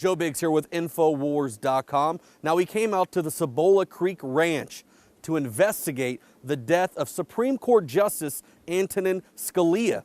Joe Biggs here with InfoWars.com. Now, we came out to the Cibolo Creek Ranch to investigate the death of Supreme Court Justice Antonin Scalia.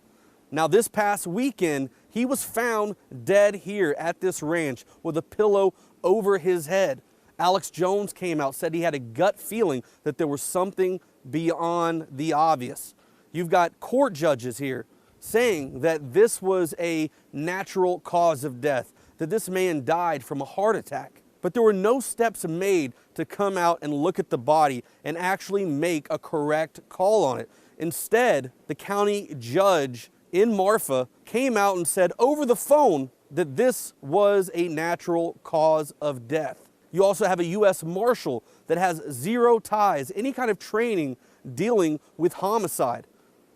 Now, this past weekend, he was found dead here at this ranch with a pillow over his head. Alex Jones came out, said he had a gut feeling that there was something beyond the obvious. You've got court judges here saying that this was a natural cause of death, that this man died from a heart attack. But there were no steps made to come out and look at the body and actually make a correct call on it. Instead, the county judge in Marfa came out and said over the phone that this was a natural cause of death. You also have a U.S. Marshal that has zero ties, any kind of training dealing with homicide.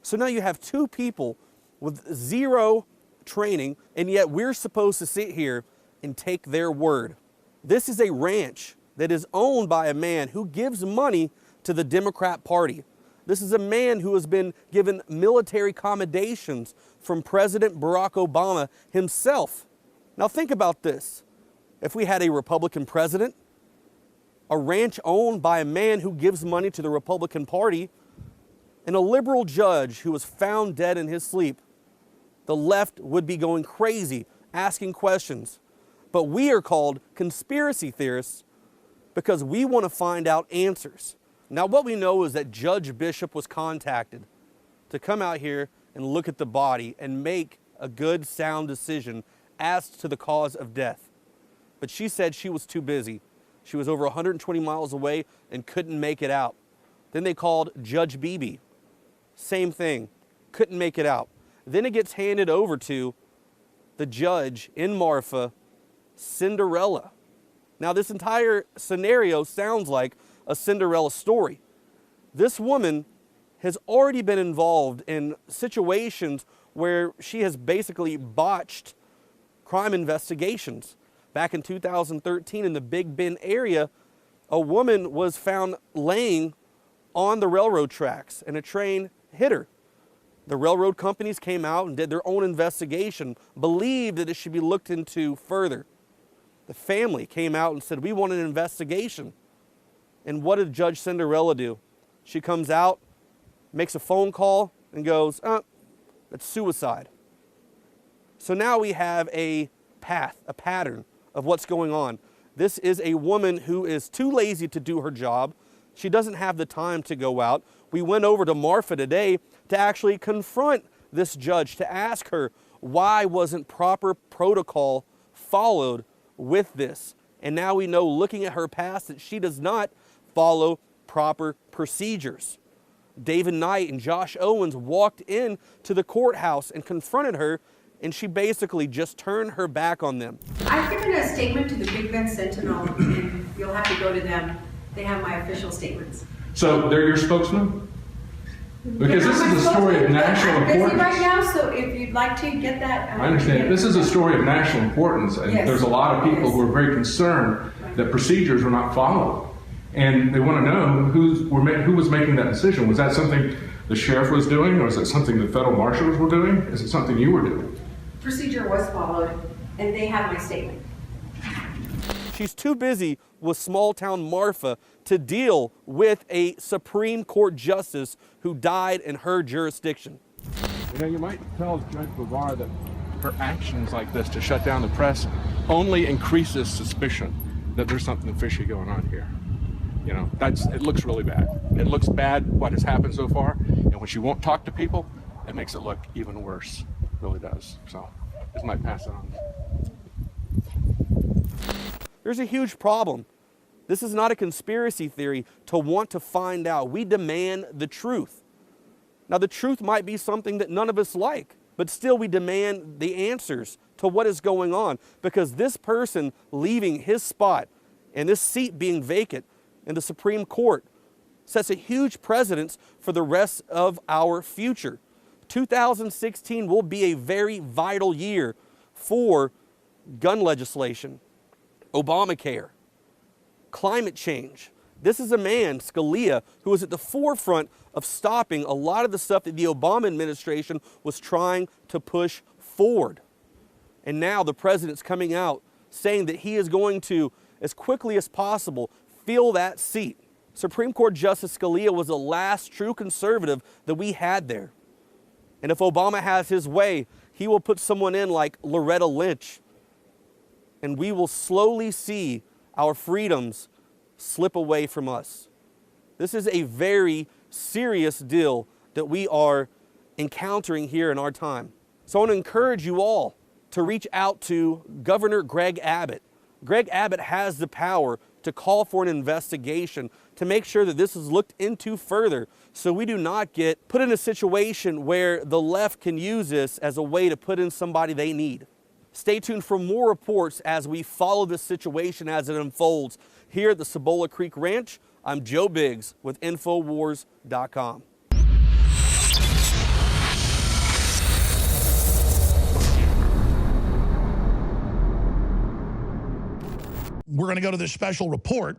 So now you have two people with zero training, and yet we're supposed to sit here and take their word. This is a ranch that is owned by a man who gives money to the Democrat Party. This is a man who has been given military accommodations from President Barack Obama himself. Now think about this. If we had a Republican president, a ranch owned by a man who gives money to the Republican Party, and a liberal judge who was found dead in his sleep, the left would be going crazy, asking questions. But we are called conspiracy theorists because we want to find out answers. Now, what we know is that Judge Bishop was contacted to come out here and look at the body and make a good, sound decision as to the cause of death. But she said she was too busy. She was over 120 miles away and couldn't make it out. Then they called Judge Beebe. Same thing, couldn't make it out. Then it gets handed over to the judge in Marfa, Cinderella. Now, this entire scenario sounds like a Cinderella story. This woman has already been involved in situations where she has basically botched crime investigations. Back in 2013 in the Big Bend area, a woman was found laying on the railroad tracks and a train hit her. The railroad companies came out and did their own investigation, believed that it should be looked into further. The family came out and said, we want an investigation. And what did Judge Cinderella do? She comes out, makes a phone call, and goes, that's suicide. So now we have a pattern of what's going on. This is a woman who is too lazy to do her job. She doesn't have the time to go out. We went over to Marfa today to actually confront this judge, to ask her why wasn't proper protocol followed with this. And now we know, looking at her past, that she does not follow proper procedures. David Knight and Josh Owens walked in to the courthouse and confronted her, and she basically just turned her back on them. I've given a statement to the Big Bend Sentinel, and you'll have to go to them. They have my official statements. So they're your spokesman? Because this is a story of national importance. I'm busy right now, so if you'd like to get that. I understand. This is a story of national importance, and yes, there's a lot of people who are very concerned that procedures were not followed. And they want to know who was making that decision. Was that something the sheriff was doing, or is it something the federal marshals were doing? Is it something you were doing? Procedure was followed, and they have my statement. She's too busy with small town Marfa to deal with a Supreme Court justice who died in her jurisdiction. You know, you might tell Judge Bavar that her actions like this to shut down the press only increases suspicion that there's something fishy going on here. You know, it looks really bad. It looks bad what has happened so far, and when she won't talk to people, it makes it look even worse. It really does. So, this might pass it on. There's a huge problem. This is not a conspiracy theory to want to find out. We demand the truth. Now, the truth might be something that none of us like, but still we demand the answers to what is going on, because this person leaving his spot and this seat being vacant in the Supreme Court sets a huge precedence for the rest of our future. 2016 will be a very vital year for gun legislation, Obamacare, climate change. This is a man, Scalia, who was at the forefront of stopping a lot of the stuff that the Obama administration was trying to push forward. And now the president's coming out saying that he is going to, as quickly as possible, fill that seat. Supreme Court Justice Scalia was the last true conservative that we had there. And if Obama has his way, he will put someone in like Loretta Lynch, and we will slowly see our freedoms slip away from us. This is a very serious deal that we are encountering here in our time. So I want to encourage you all to reach out to Governor Greg Abbott. Greg Abbott has the power to call for an investigation to make sure that this is looked into further, so we do not get put in a situation where the left can use this as a way to put in somebody they need. Stay tuned for more reports as we follow this situation as it unfolds. Here at the Cibolo Creek Ranch, I'm Joe Biggs with NoWorldOrder.com. We're going to go to this special report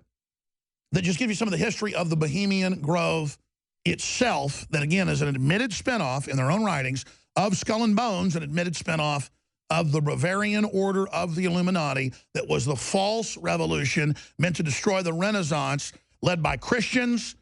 that just gives you some of the history of the Bohemian Grove itself, that again is an admitted spinoff in their own writings of Skull and Bones, an admitted spinoff of the Bavarian Order of the Illuminati that was the false revolution meant to destroy the Renaissance, led by Christians,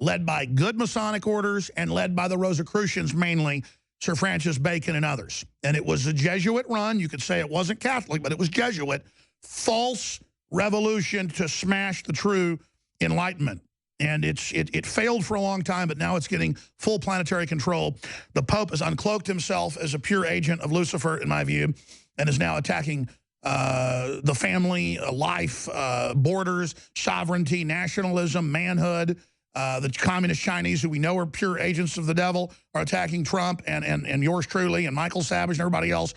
led by good Masonic orders, and led by the Rosicrucians, mainly Sir Francis Bacon and others. And it was a Jesuit run. You could say it wasn't Catholic, but it was Jesuit. False revolution to smash the true Enlightenment. And it failed for a long time, but now it's getting full planetary control. The Pope has uncloaked himself as a pure agent of Lucifer, in my view, and is now attacking the family, life, borders, sovereignty, nationalism, manhood. The communist Chinese, who we know are pure agents of the devil, are attacking Trump and yours truly and Michael Savage and everybody else.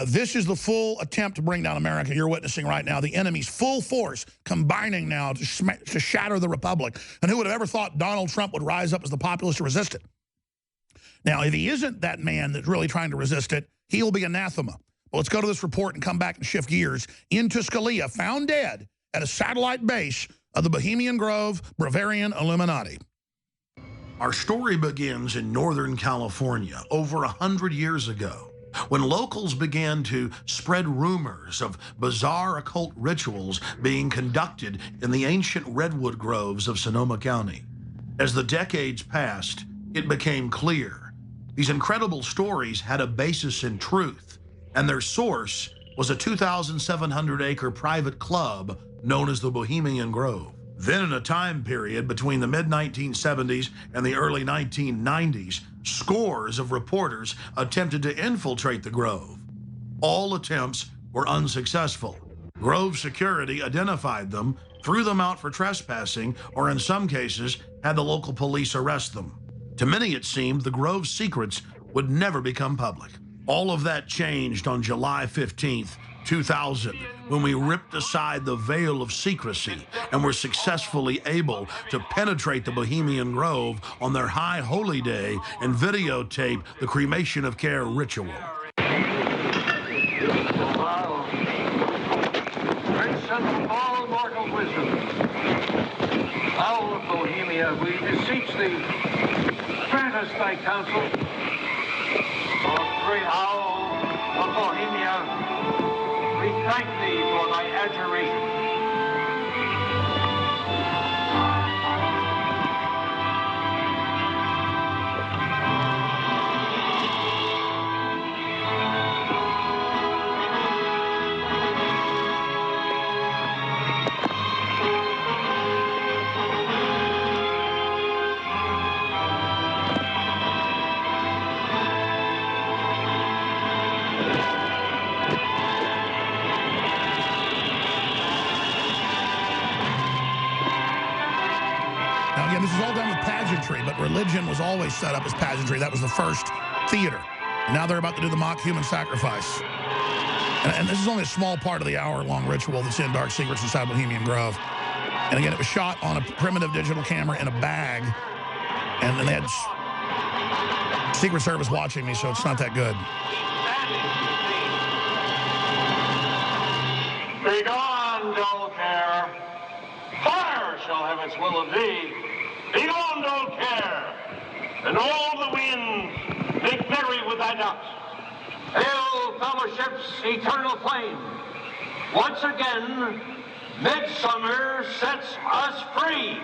This is the full attempt to bring down America you're witnessing right now. The enemy's full force combining now to shatter the republic. And who would have ever thought Donald Trump would rise up as the populace to resist it? Now, if he isn't that man that's really trying to resist it, he'll be anathema. Well, let's go to this report and come back and shift gears into Scalia, found dead at a satellite base of the Bohemian Grove Bavarian Illuminati. Our story begins in Northern California over 100 years ago, when locals began to spread rumors of bizarre occult rituals being conducted in the ancient redwood groves of Sonoma County. As the decades passed, it became clear these incredible stories had a basis in truth, and their source was a 2,700-acre private club known as the Bohemian Grove. Then in a time period between the mid-1970s and the early 1990s, scores of reporters attempted to infiltrate the Grove. All attempts were unsuccessful. Grove security identified them, threw them out for trespassing, or in some cases, had the local police arrest them. To many it seemed the Grove's secrets would never become public. All of that changed on July 15th, 2000, when we ripped aside the veil of secrecy and were successfully able to penetrate the Bohemian Grove on their high holy day and videotape the cremation of care ritual. Prince of all mortal wisdom, owl of Bohemia, we beseech thee, grant us thy counsel. O great owl of Bohemia, we thank thee for thy adjuration. This is all done with pageantry, but religion was always set up as pageantry. That was the first theater. Now they're about to do the mock human sacrifice. And this is only a small part of the hour-long ritual that's in Dark Secrets inside Bohemian Grove. And again, it was shot on a primitive digital camera in a bag. And then they had Secret Service watching me, so it's not that good. Begone, dull care. Fire shall have its will of thee. Begone, dull care. And all the winds make merry with thy doubts. Hail, fellowship's eternal flame. Once again, midsummer sets us free.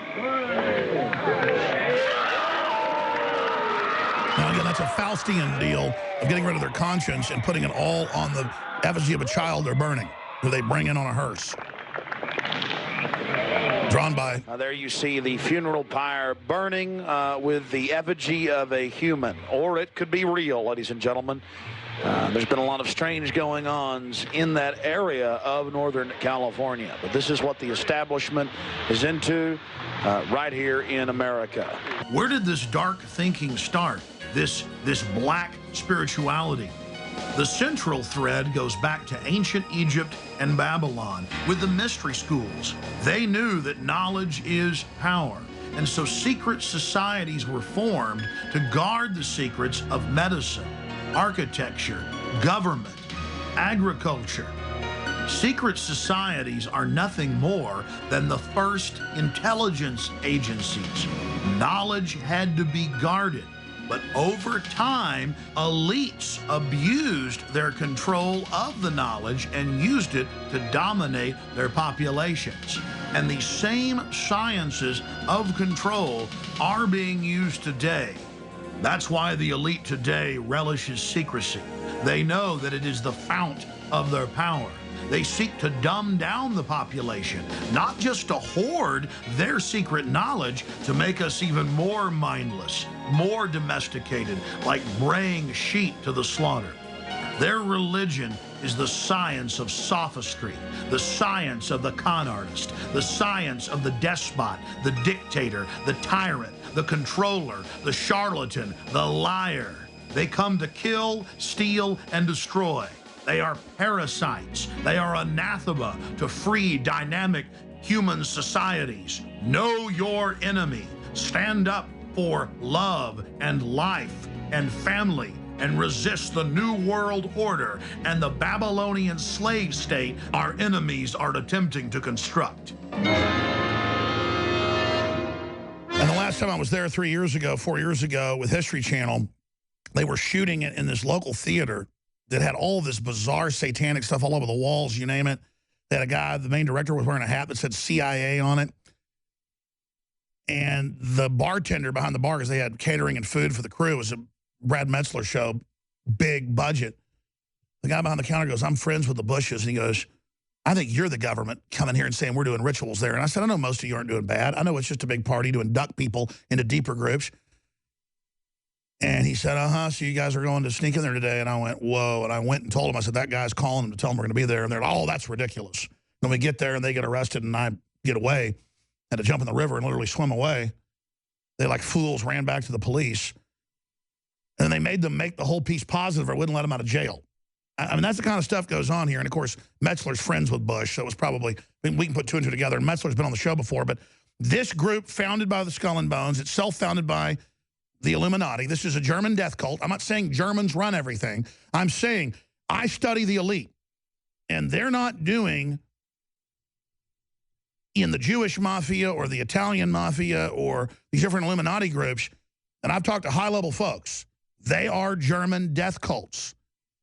Now, again, that's a Faustian deal of getting rid of their conscience and putting it all on the effigy of a child they're burning, who they bring in on a hearse. Drawn by... There you see the funeral pyre burning with the effigy of a human. Or it could be real, ladies and gentlemen. There's been a lot of strange going-ons in that area of Northern California. But this is what the establishment is into right here in America. Where did this dark thinking start? This black spirituality? The central thread goes back to ancient Egypt and Babylon with the mystery schools. They knew that knowledge is power. And so secret societies were formed to guard the secrets of medicine, architecture, government, agriculture. Secret societies are nothing more than the first intelligence agencies. Knowledge had to be guarded. But over time, elites abused their control of the knowledge and used it to dominate their populations. And these same sciences of control are being used today. That's why the elite today relishes secrecy. They know that it is the fount of their power. They seek to dumb down the population, not just to hoard their secret knowledge to make us even more mindless, more domesticated, like braying sheep to the slaughter. Their religion is the science of sophistry, the science of the con artist, the science of the despot, the dictator, the tyrant, the controller, the charlatan, the liar. They come to kill, steal, and destroy. They are parasites. They are anathema to free, dynamic human societies. Know your enemy. Stand up for love and life and family and resist the New World Order and the Babylonian slave state our enemies are attempting to construct. And the last time I was there 4 years ago with History Channel, they were shooting it in this local theater that had all this bizarre satanic stuff all over the walls, you name it. They had a guy, the main director was wearing a hat that said CIA on it. And the bartender behind the bar, because they had catering and food for the crew, it was a Brad Metzler show, big budget. The guy behind the counter goes, I'm friends with the Bushes. And he goes, I think you're the government coming here and saying we're doing rituals there. And I said, I know most of you aren't doing bad. I know it's just a big party to induct people into deeper groups. And he said, so you guys are going to sneak in there today? And I went, whoa. And I went and told him, I said, that guy's calling them to tell them we're going to be there. And they're like, oh, that's ridiculous. Then we get there and they get arrested and I get away. Had to jump in the river and literally swim away. They, like fools, ran back to the police. And they made them make the whole piece positive or wouldn't let them out of jail. I mean, that's the kind of stuff goes on here. And, of course, Metzler's friends with Bush, so it was probably, I mean, we can put two and two together. And Metzler's been on the show before. But this group, founded by the Skull and Bones, itself founded by the Illuminati. This is a German death cult. I'm not saying Germans run everything. I'm saying I study the elite. And they're not doing in the Jewish mafia or the Italian mafia or these different Illuminati groups. And I've talked to high-level folks. They are German death cults.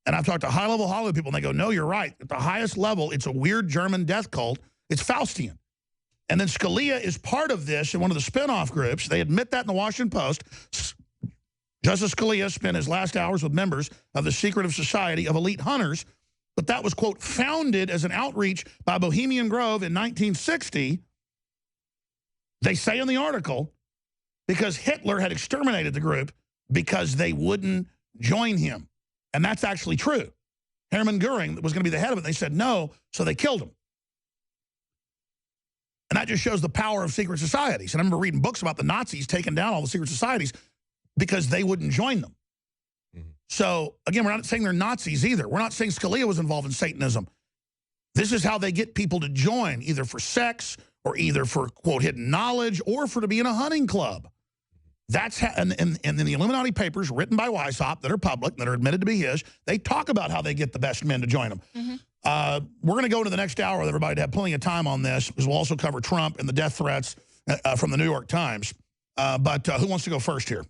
And I've talked to high-level Hollywood people, and they go, no, you're right. At the highest level, it's a weird German death cult. It's Faustian. And then Scalia is part of this in one of the spinoff groups. They admit that in the Washington Post. Justice Scalia spent his last hours with members of the secretive society of elite hunters, but that was, quote, founded as an outreach by Bohemian Grove in 1960, they say in the article, because Hitler had exterminated the group because they wouldn't join him. And that's actually true. Hermann Goering was going to be the head of it. They said no, so they killed him. And that just shows the power of secret societies. And I remember reading books about the Nazis taking down all the secret societies because they wouldn't join them. So, again, we're not saying they're Nazis either. We're not saying Scalia was involved in Satanism. This is how they get people to join, either for sex or either for, quote, hidden knowledge or for to be in a hunting club. That's how, and in the Illuminati papers written by Weishaupt that are public, that are admitted to be his, they talk about how they get the best men to join them. We're going to go into the next hour with everybody to have plenty of time on this, because we'll also cover Trump and the death threats from the New York Times. But who wants to go first here?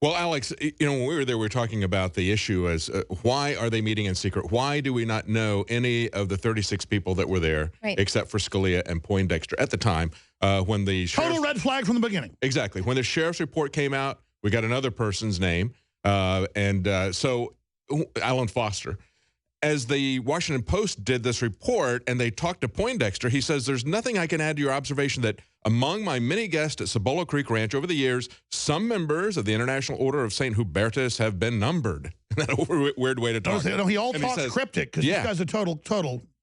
Well, Alex, you know, when we were there, we were talking about the issue as why are they meeting in secret? Why do we not know any of the 36 people that were there, except for Scalia and Poindexter at the time when the total red flag from the beginning. Exactly. When the sheriff's report came out, we got another person's name, so Alan Foster. As the Washington Post did this report and they talked to Poindexter, he says, there's nothing I can add to your observation that among my many guests at Cibolo Creek Ranch over the years, some members of the International Order of St. Hubertus have been numbered. That's a weird way to talk. No, he all talks cryptic because this guy's a total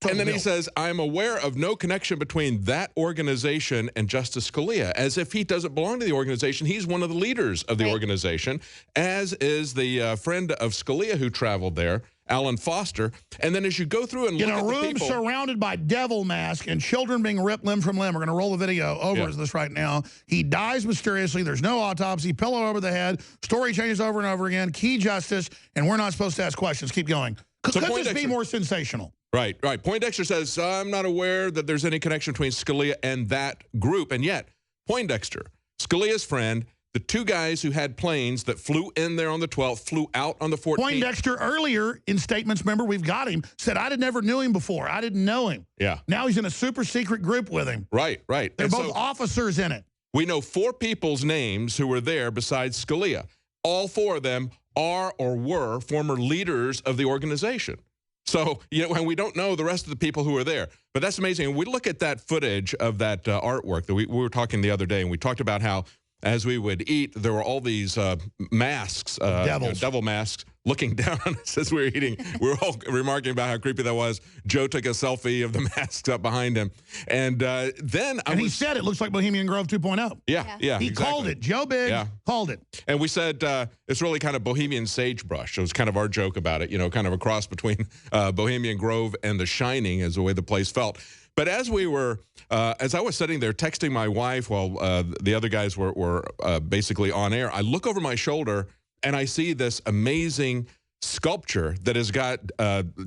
and then deal. He says, I'm aware of no connection between that organization and Justice Scalia, as if he doesn't belong to the organization. He's one of the leaders of the organization, as is the friend of Scalia who traveled there, Alan Foster. And then as you go through and look at the people... In a room surrounded by devil masks and children being ripped limb from limb. We're going to roll the video over this right now. He dies mysteriously. There's no autopsy. Pillow over the head. Story changes over and over again. Key justice. And we're not supposed to ask questions. Keep going. Could this be more sensational? Right. Poindexter says, I'm not aware that there's any connection between Scalia and that group. And yet, Poindexter, Scalia's friend, the two guys who had planes that flew in there on the 12th, flew out on the 14th. Poindexter earlier in statements, remember, we've got him, said, I never knew him before. I didn't know him. Yeah. Now he's in a super secret group with him. Right. They're both officers in it. We know 4 people's names who were there besides Scalia. All 4 of them are or were former leaders of the organization. So, you know, and we don't know the rest of the people who are there. But that's amazing. And we look at that footage of that artwork that we were talking the other day, and we talked about how as we would eat, there were all these masks, devil masks, looking down on us as we were eating. We were all remarking about how creepy that was. Joe took a selfie of the masks up behind him. And then he said it looks like Bohemian Grove 2.0. Yeah, He called it. Joe Biggs called it. And we said it's really kind of Bohemian sagebrush. It was kind of our joke about it, you know, kind of a cross between Bohemian Grove and The Shining as the way the place felt. But as we were, as I was sitting there texting my wife while the other guys were basically on air, I look over my shoulder and I see this amazing sculpture that has got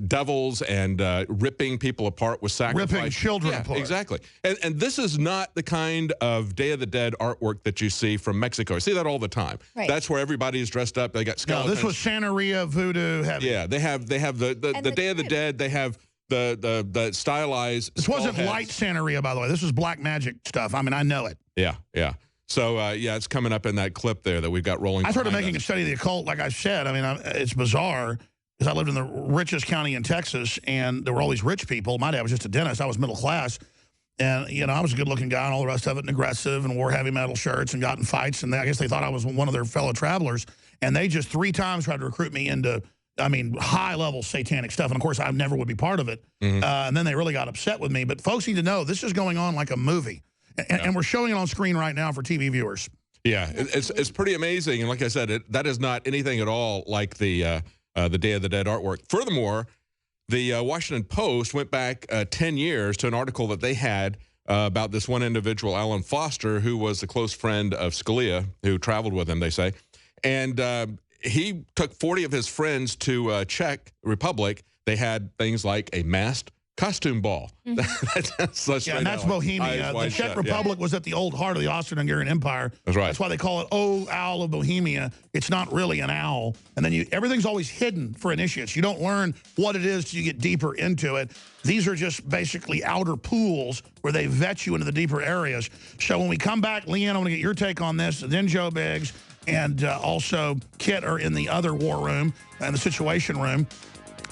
devils and ripping people apart with sacrifice. Ripping children apart. Exactly. And this is not the kind of Day of the Dead artwork that you see from Mexico. I see that all the time. That's where everybody's dressed up. They got skeletons. No, this was Santeria voodoo heavy. Yeah, they have the Day of the Dead. They have the stylized. This wasn't light Santeria, by the way. This was black magic stuff. I mean, I know it. Yeah. So, yeah, it's coming up in that clip there that we've got rolling. I started making a study of the occult, like I said. I mean, it's bizarre because I lived in the richest county in Texas, and there were all these rich people. My dad was just a dentist. I was middle class. And, you know, I was a good-looking guy and all the rest of it, and aggressive, and wore heavy metal shirts and got in fights. And I guess they thought I was one of their fellow travelers. And they just 3 times tried to recruit me into, I mean, high-level satanic stuff. And, of course, I never would be part of it. And then they really got upset with me. But folks need to know this is going on like a movie. And we're showing it on screen right now for TV viewers. Yeah, it's pretty amazing. And like I said, that is not anything at all like the Day of the Dead artwork. Furthermore, the Washington Post went back 10 years to an article that they had about this one individual, Alan Foster, who was a close friend of Scalia, who traveled with him, they say. And he took 40 of his friends to Czech Republic. They had things like a masked costume ball. That's Bohemia. The Czech Republic was at the old heart of the Austro-Hungarian Empire. That's right. That's why they call it Owl of Bohemia. It's not really an owl. And then everything's always hidden for initiates. You don't learn what it is till you get deeper into it. These are just basically outer pools where they vet you into the deeper areas. So when we come back, Leanne, I want to get your take on this. Then Joe Biggs and also Kit are in the other war room and the situation room.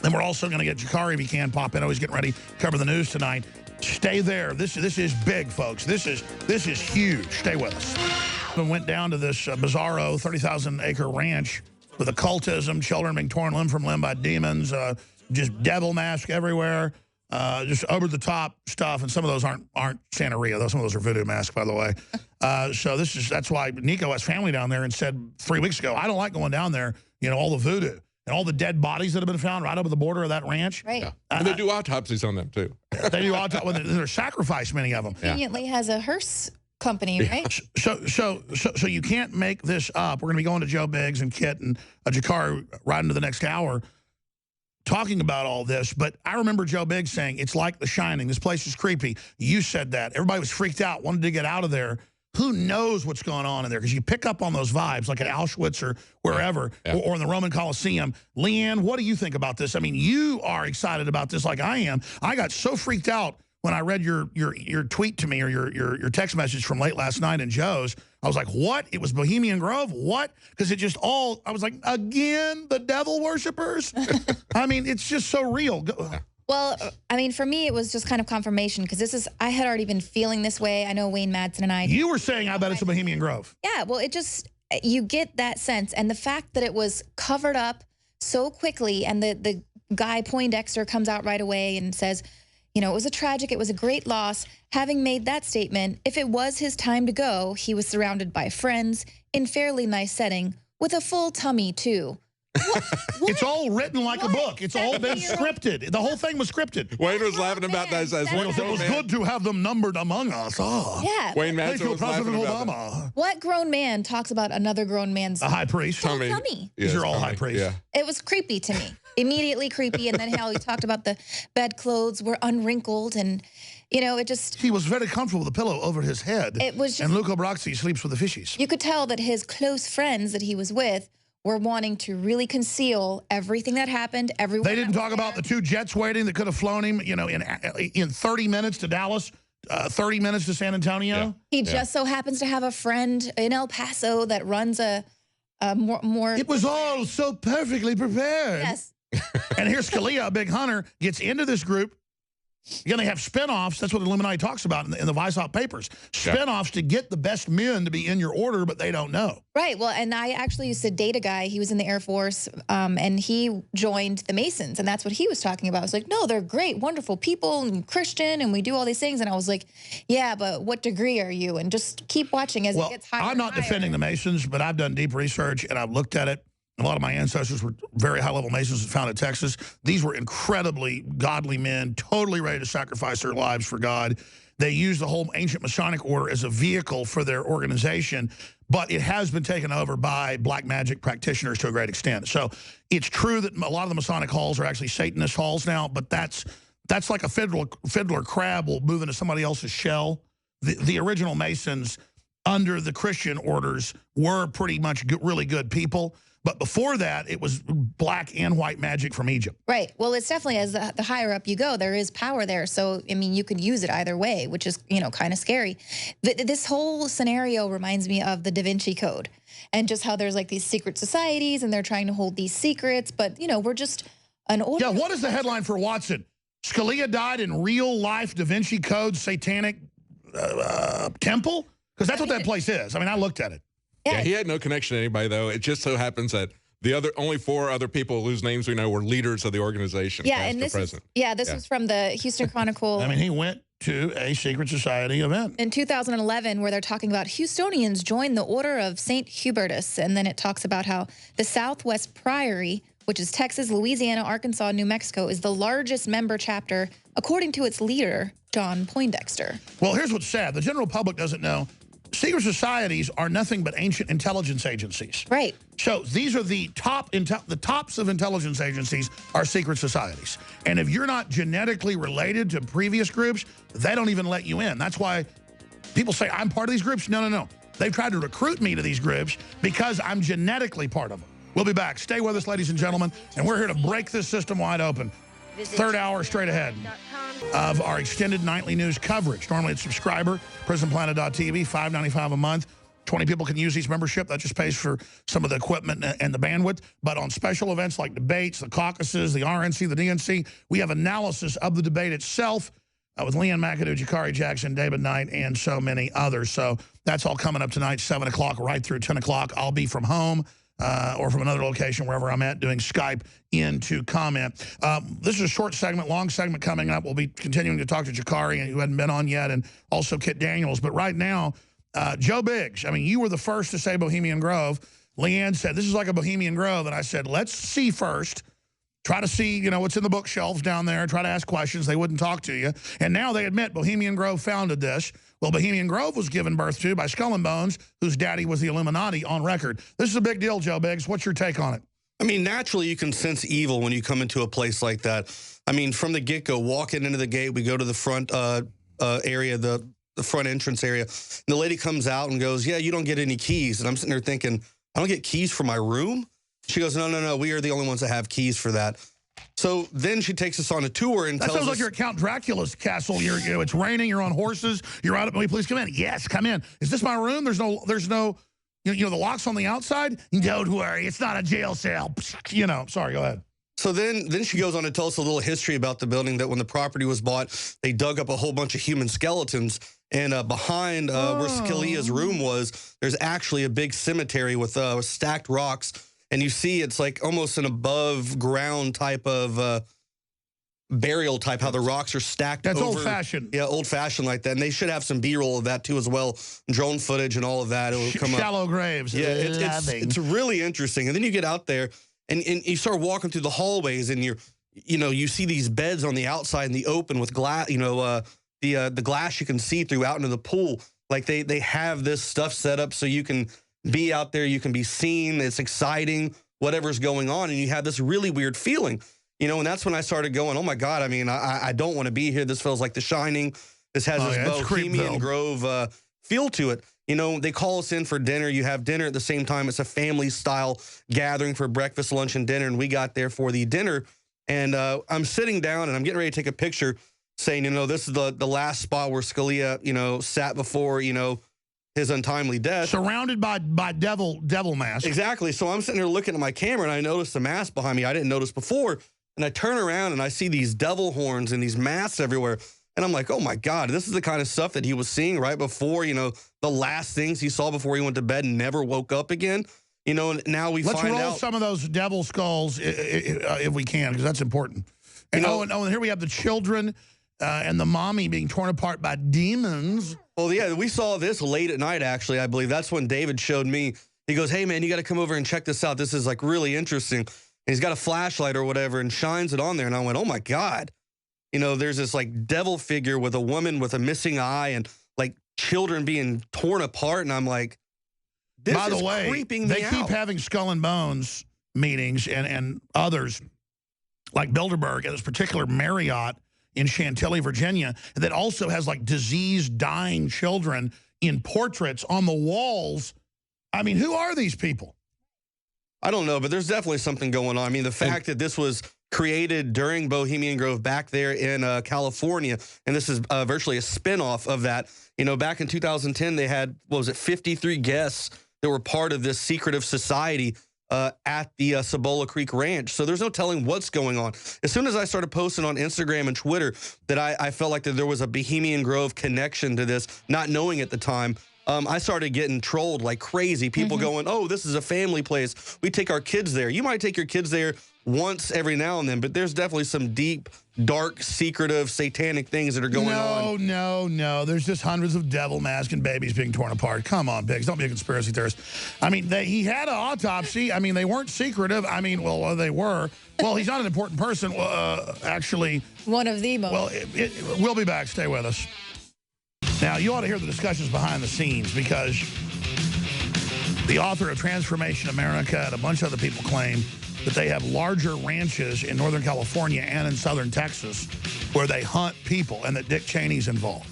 Then we're also going to get Jakari, if he can, pop in. He's getting ready to cover the news tonight. Stay there. This is big, folks. This is huge. Stay with us. We went down to this bizarro 30,000-acre ranch with occultism, children being torn limb from limb by demons, just devil mask everywhere, just over-the-top stuff. And some of those aren't Santeria, though. Some of those are voodoo masks, by the way. So that's why Nico has family down there and said 3 weeks ago, I don't like going down there, you know, all the voodoo. And all the dead bodies that have been found right over the border of that ranch. Right. Yeah. And they do autopsies on them, too. They do autopsies. They're sacrificed, many of them. Conveniently has a hearse company, right? So you can't make this up. We're going to be going to Joe Biggs and Kit and Jakari right into the next hour talking about all this. But I remember Joe Biggs saying, it's like The Shining. This place is creepy. You said that. Everybody was freaked out, wanted to get out of there who knows what's going on in there? Because you pick up on those vibes, like at Auschwitz or wherever, or in the Roman Colosseum. Leanne, what do you think about this? I mean, you are excited about this like I am. I got so freaked out when I read your tweet to me, or your text message from late last night in Joe's. I was like, what? It was Bohemian Grove? What? Because it just all, I was like, again, the devil worshippers? I mean, it's just so real. Well, I mean, for me, it was just kind of confirmation, because I had already been feeling this way. I know Wayne Madsen and I. You were saying, I bet it's a Bohemian Grove. Yeah, well, you get that sense. And the fact that it was covered up so quickly, and the guy Poindexter comes out right away and says, you know, it was a great loss. Having made that statement, if it was his time to go, he was surrounded by friends in fairly nice setting with a full tummy, too. What? It's all written like a book. It's all been scripted. The whole thing was scripted. Wayne was laughing about that. It was good to have them numbered among us. Oh. Yeah. Wayne Thank Madsen you, was laughing President about Obama. that. What grown man talks about another grown man's A high priest. tummy? These are all high priests. Yeah. It was creepy to me. Immediately creepy. And then how he talked about the bedclothes were unwrinkled, and, you know, it just... He was very comfortable with a pillow over his head. It was just... And Luca Brasi sleeps with the fishies. You could tell that his close friends that he was with were wanting to really conceal everything that happened. Everyone. They didn't talk about the 2 jets waiting that could have flown him, you know, in 30 minutes to Dallas, 30 minutes to San Antonio. Yeah. He just so happens to have a friend in El Paso that runs a more... It was all so perfectly prepared. Yes. And here Scalia, a big hunter, gets into this group. Again, they have spinoffs. That's what Illuminati talks about in the Weishaupt papers. Spinoffs to get the best men to be in your order, but they don't know. Right. Well, and I actually used to date a guy. He was in the Air Force, and he joined the Masons, and that's what he was talking about. I was like, no, they're great, wonderful people, and Christian, and we do all these things. And I was like, yeah, but what degree are you? And just keep watching as it gets higher. I'm not defending the Masons, but I've done deep research, and I've looked at it. A lot of my ancestors were very high-level Masons found in Texas. These were incredibly godly men, totally ready to sacrifice their lives for God. They used the whole ancient Masonic order as a vehicle for their organization, but it has been taken over by black magic practitioners to a great extent. So it's true that a lot of the Masonic halls are actually Satanist halls now, but that's like a fiddler crab will move into somebody else's shell. The original Masons under the Christian orders were pretty much really good people. But before that, it was black and white magic from Egypt. Right. Well, it's definitely, as the higher up you go, there is power there. So, I mean, you could use it either way, which is, you know, kind of scary. This whole scenario reminds me of the Da Vinci Code, and just how there's like these secret societies and they're trying to hold these secrets. But, you know, we're just an old... Yeah, what is the headline for Watson? Scalia died in real-life Da Vinci Code satanic temple? Because that's what that place is. I mean, I looked at it. Yeah, he had no connection to anybody, though. It just so happens that only 4 other people whose names we know were leaders of the organization. Yeah, and this was from the Houston Chronicle. I mean, he went to a secret society event in 2011, where they're talking about Houstonians joined the Order of St. Hubertus, and then it talks about how the Southwest Priory, which is Texas, Louisiana, Arkansas, New Mexico, is the largest member chapter, according to its leader, John Poindexter. Well, here's what's sad. The general public doesn't know. Secret societies are nothing but ancient intelligence agencies. Right. So these are the tops of intelligence agencies are secret societies. And if you're not genetically related to previous groups, they don't even let you in. That's why people say, I'm part of these groups. No, no, no. They've tried to recruit me to these groups because I'm genetically part of them. We'll be back. Stay with us, ladies and gentlemen. And we're here to break this system wide open. Third hour straight ahead of our extended nightly news coverage. Normally it's subscriber, prisonplanet.tv, $5.95 a month. 20 people can use each membership. That just pays for some of the equipment and the bandwidth. But on special events like debates, the caucuses, the RNC, the DNC, we have analysis of the debate itself with Leanne McAdoo, Jakari Jackson, David Knight, and so many others. So that's all coming up tonight, 7 o'clock, right through 10 o'clock. I'll be from home. Or from another location, wherever I'm at, doing Skype in to comment. This is a short segment, long segment coming up. We'll be continuing to talk to Jakari, who hadn't been on yet, and also Kit Daniels. But right now, Joe Biggs, I mean, you were the first to say Bohemian Grove. Leanne said, this is like a Bohemian Grove. And I said, let's see first. Try to see, you know, what's in the bookshelves down there. Try to ask questions. They wouldn't talk to you. And now they admit Bohemian Grove founded this. Well, Bohemian Grove was given birth to by Skull and Bones, whose daddy was the Illuminati on record. This is a big deal, Joe Biggs. What's your take on it? I mean, naturally, you can sense evil when you come into a place like that. I mean, from the get-go, walking into the gate, we go to the front area, the the front entrance area. And the lady comes out and goes, yeah, you don't get any keys. And I'm sitting there thinking, I don't get keys for my room? She goes, no, no, no, we are the only ones that have keys for that. So then she takes us on a tour and that tells sounds us, like you're at Count Dracula's castle. It's raining. You're on horses. You're out. Will you please come in? Yes, come in. Is this my room? There's no. You know, the lock's on the outside. Don't worry, it's not a jail cell. You know. Sorry. Go ahead. So then she goes on to tell us a little history about the building, that when the property was bought, they dug up a whole bunch of human skeletons. And behind where Scalia's room was, there's actually a big cemetery with stacked rocks. And you see it's like almost an above ground type of burial type, how the rocks are stacked. That's over. old-fashioned. Yeah, old-fashioned like that. And they should have some B-roll of that too as well. Drone footage and all of that. It'll come Shallow up. graves. Yeah, it's really interesting. And then you get out there and you start walking through the hallways, and you see these beds on the outside in the open with glass, the glass you can see through out into the pool. Like they have this stuff set up so you can be out there, you can be seen, it's exciting, whatever's going on, and you have this really weird feeling, and that's when I started going, oh my God, I mean, I don't want to be here. This feels like The Shining. This has this Bohemian Grove feel to it. They call us in for dinner. You have dinner at the same time. It's a family-style gathering for breakfast, lunch, and dinner, and we got there for the dinner, and I'm sitting down, and I'm getting ready to take a picture saying, this is the last spot where Scalia, sat before, his untimely death. Surrounded by devil masks. Exactly. So I'm sitting there looking at my camera, and I noticed the mask behind me I didn't notice before. And I turn around, and I see these devil horns and these masks everywhere. And I'm like, oh, my God, this is the kind of stuff that he was seeing right before, the last things he saw before he went to bed and never woke up again. And now we Let's find out. roll some of those devil skulls if we can, because that's important. And, and here we have the children and the mommy being torn apart by demons. Well, yeah, we saw this late at night, actually, I believe. That's when David showed me. He goes, hey, man, you got to come over and check this out. This is, like, really interesting. And he's got a flashlight or whatever and shines it on there. And I went, oh, my God. There's this, like, devil figure with a woman with a missing eye and, like, children being torn apart. And I'm like, this By the is way, creeping me they out. keep having Skull and Bones meetings and others, like Bilderberg at this particular Marriott in Chantilly, Virginia, that also has like diseased, dying children in portraits on the walls. I mean, who are these people? I don't know, but there's definitely something going on. I mean, the fact that this was created during Bohemian Grove back there in California, and this is virtually a spinoff of that. Back in 2010, they had, 53 guests that were part of this secretive society at the Cibolo Creek Ranch. So there's no telling what's going on. As soon as I started posting on Instagram and Twitter that I felt like that there was a Bohemian Grove connection to this, not knowing at the time, I started getting trolled like crazy. People going, oh, this is a family place. We take our kids there. You might take your kids there once every now and then, but there's definitely some deep, dark, secretive, satanic things that are going on. No. There's just hundreds of devil masks and babies being torn apart. Come on, Biggs. Don't be a conspiracy theorist. I mean, he had an autopsy. I mean, they weren't secretive. I mean, well, they were. Well, he's not an important person. Actually. One of the most. Well, we'll be back. Stay with us. Now, you ought to hear the discussions behind the scenes, because the author of Transformation America and a bunch of other people claim that they have larger ranches in Northern California and in Southern Texas where they hunt people, and that Dick Cheney's involved.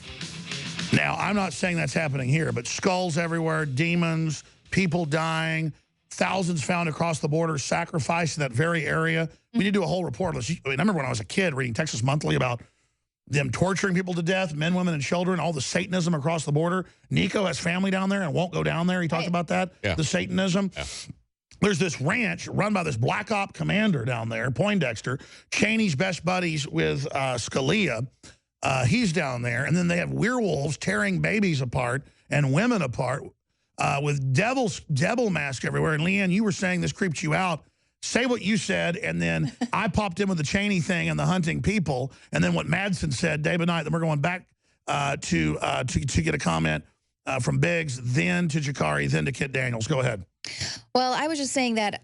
Now, I'm not saying that's happening here, but skulls everywhere, demons, people dying, thousands found across the border, sacrificed in that very area. We need to do a whole report. I remember when I was a kid reading Texas Monthly about them torturing people to death, men, women, and children, all the Satanism across the border. Nico has family down there and won't go down there. He talked about that, the Satanism. Yeah. There's this ranch run by this black op commander down there, Poindexter. Cheney's best buddies with Scalia. He's down there. And then they have werewolves tearing babies apart and women apart with devil masks everywhere. And Leanne, you were saying this creeped you out. Say what you said, and then I popped in with the Cheney thing and the hunting people, and then what Madsen said day and night. Then we're going back to get a comment from Biggs, then to Jakari, then to Kit Daniels. Go ahead. Well, I was just saying that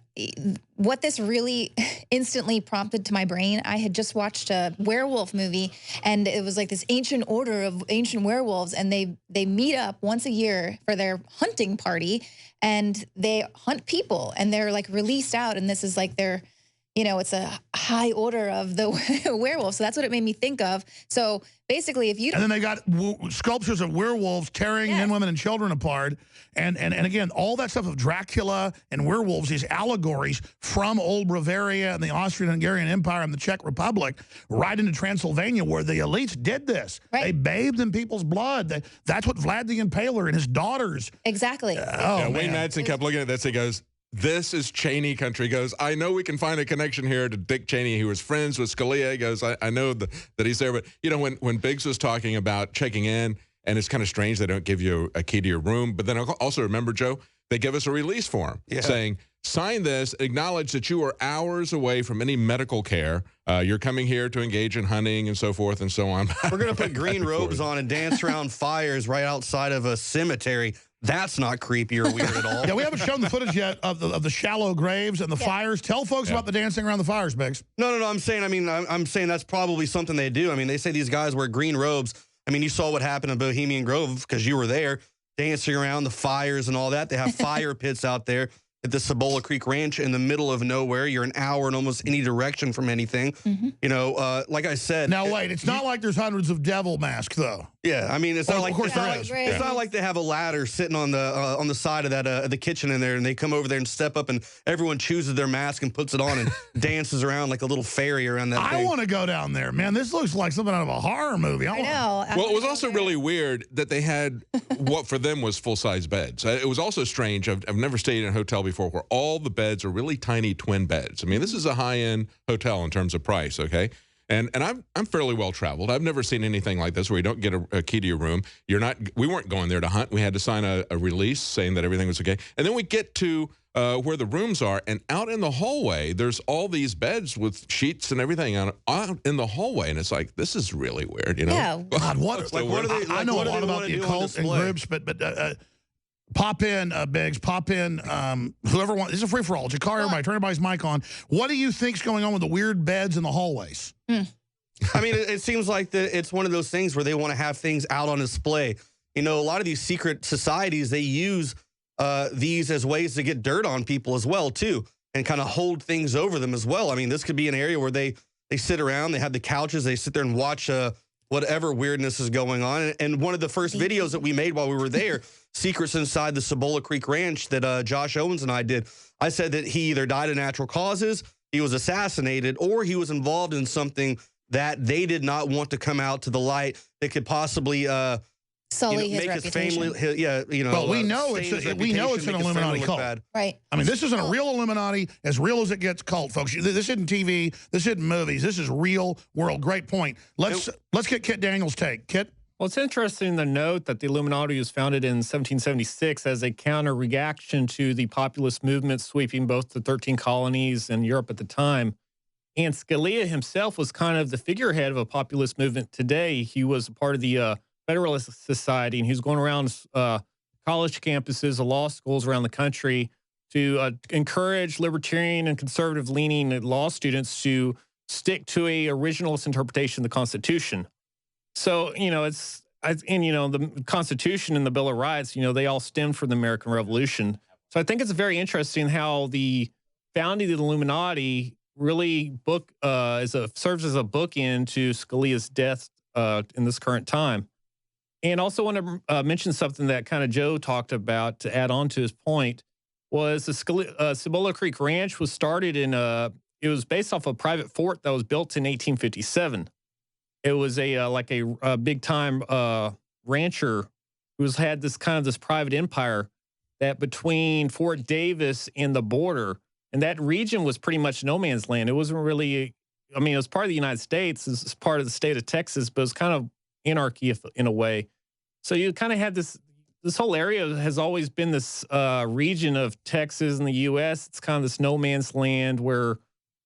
what this really instantly prompted to my brain, I had just watched a werewolf movie, and it was like this ancient order of ancient werewolves, and they meet up once a year for their hunting party, and they hunt people, and they're like released out, and this is like their you know, it's a high order of the werewolf. So that's what it made me think of. So basically, if you And then they got sculptures of werewolves tearing men, women, and children apart. And again, all that stuff of Dracula and werewolves, these allegories from old Bavaria and the Austrian-Hungarian Empire and the Czech Republic right into Transylvania, where the elites did this. Right. They bathed in people's blood. That's what Vlad the Impaler and his daughters. exactly. Wayne Madsen kept looking at this. He goes, this is Cheney country. He goes, I know we can find a connection here to Dick Cheney. He was friends with Scalia. He goes, I know that he's there. But, you know, when Biggs was talking about checking in, and it's kind of strange they don't give you a key to your room. But then also remember, Joe, they give us a release form saying, sign this, acknowledge that you are hours away from any medical care. You're coming here to engage in hunting and so forth and so on. We're going to put green robes on and dance around fires right outside of a cemetery. That's not creepy or weird at all. Yeah, we haven't shown the footage yet of the shallow graves and the fires. Tell folks about the dancing around the fires, Biggs. No. I'm saying that's probably something they do. I mean, they say these guys wear green robes. I mean, you saw what happened in Bohemian Grove because you were there, dancing around the fires and all that. They have fire pits out there at the Cibolo Creek Ranch in the middle of nowhere. You're an hour in almost any direction from anything. You know, like I said. Now, wait, it's not like there's hundreds of devil masks, though. Yeah, I mean, it's not like of course there is. It's not like they have a ladder sitting on the side of that the kitchen in there, and they come over there and step up, and everyone chooses their mask and puts it on and dances around like a little fairy around that thing. I want to go down there, man. This looks like something out of a horror movie. I know. Well, it was also really weird that they had what for them was full-size beds. It was also strange. I've never stayed in a hotel before where all the beds are really tiny twin beds. I mean, this is a high-end hotel in terms of price, okay? And I'm fairly well traveled. I've never seen anything like this where you don't get a key to your room. We weren't going there to hunt. We had to sign a release saying that everything was okay. And then we get to where the rooms are, and out in the hallway, there's all these beds with sheets and everything out in the hallway, and it's like, this is really weird, you know? Yeah. God, what are they? I know a lot about the occult and groups, but pop in, Biggs. Pop in, whoever wants. This is a free for all. Jakar, everybody, turn everybody's mic on. What do you think's going on with the weird beds in the hallways? I mean, it seems like it's one of those things where they want to have things out on display. You know, a lot of these secret societies, they use these as ways to get dirt on people as well, too, and kind of hold things over them as well. I mean, this could be an area where they sit around, they have the couches, they sit there and watch whatever weirdness is going on. And one of the first videos that we made while we were there, Secrets Inside the Cibolo Creek Ranch, that Josh Owens and I did, I said that he either died of natural causes, he was assassinated, or he was involved in something that they did not want to come out to the light that could possibly sully his make reputation. his family, Well, we know it's an Illuminati cult. Right. I mean, this isn't a real Illuminati, as real as it gets cult, folks. This isn't TV. This isn't movies. This is real world. Great point. Let's get Kit Daniels' take. Kit? Well, it's interesting to note that the Illuminati was founded in 1776 as a counter-reaction to the populist movement sweeping both the 13 colonies and Europe at the time. And Scalia himself was kind of the figurehead of a populist movement today. He was a part of the Federalist Society, and he was going around college campuses, law schools around the country to encourage libertarian and conservative-leaning law students to stick to a originalist interpretation of the Constitution. So, you know, the Constitution and the Bill of Rights, you know, they all stem from the American Revolution. So I think it's very interesting how the founding of the Illuminati really serves as a bookend to Scalia's death in this current time. And also want to mention something that kind of Joe talked about to add on to his point was the Cibolo Creek Ranch was started it was based off a private fort that was built in 1857. It was a big time rancher who had this private empire that between Fort Davis and the border, and that region was pretty much no man's land. It wasn't really, I mean, it was part of the United States, it was part of the state of Texas, but it was kind of anarchy in a way. So you kind of had this whole area has always been this region of Texas and the U.S. It's kind of this no man's land where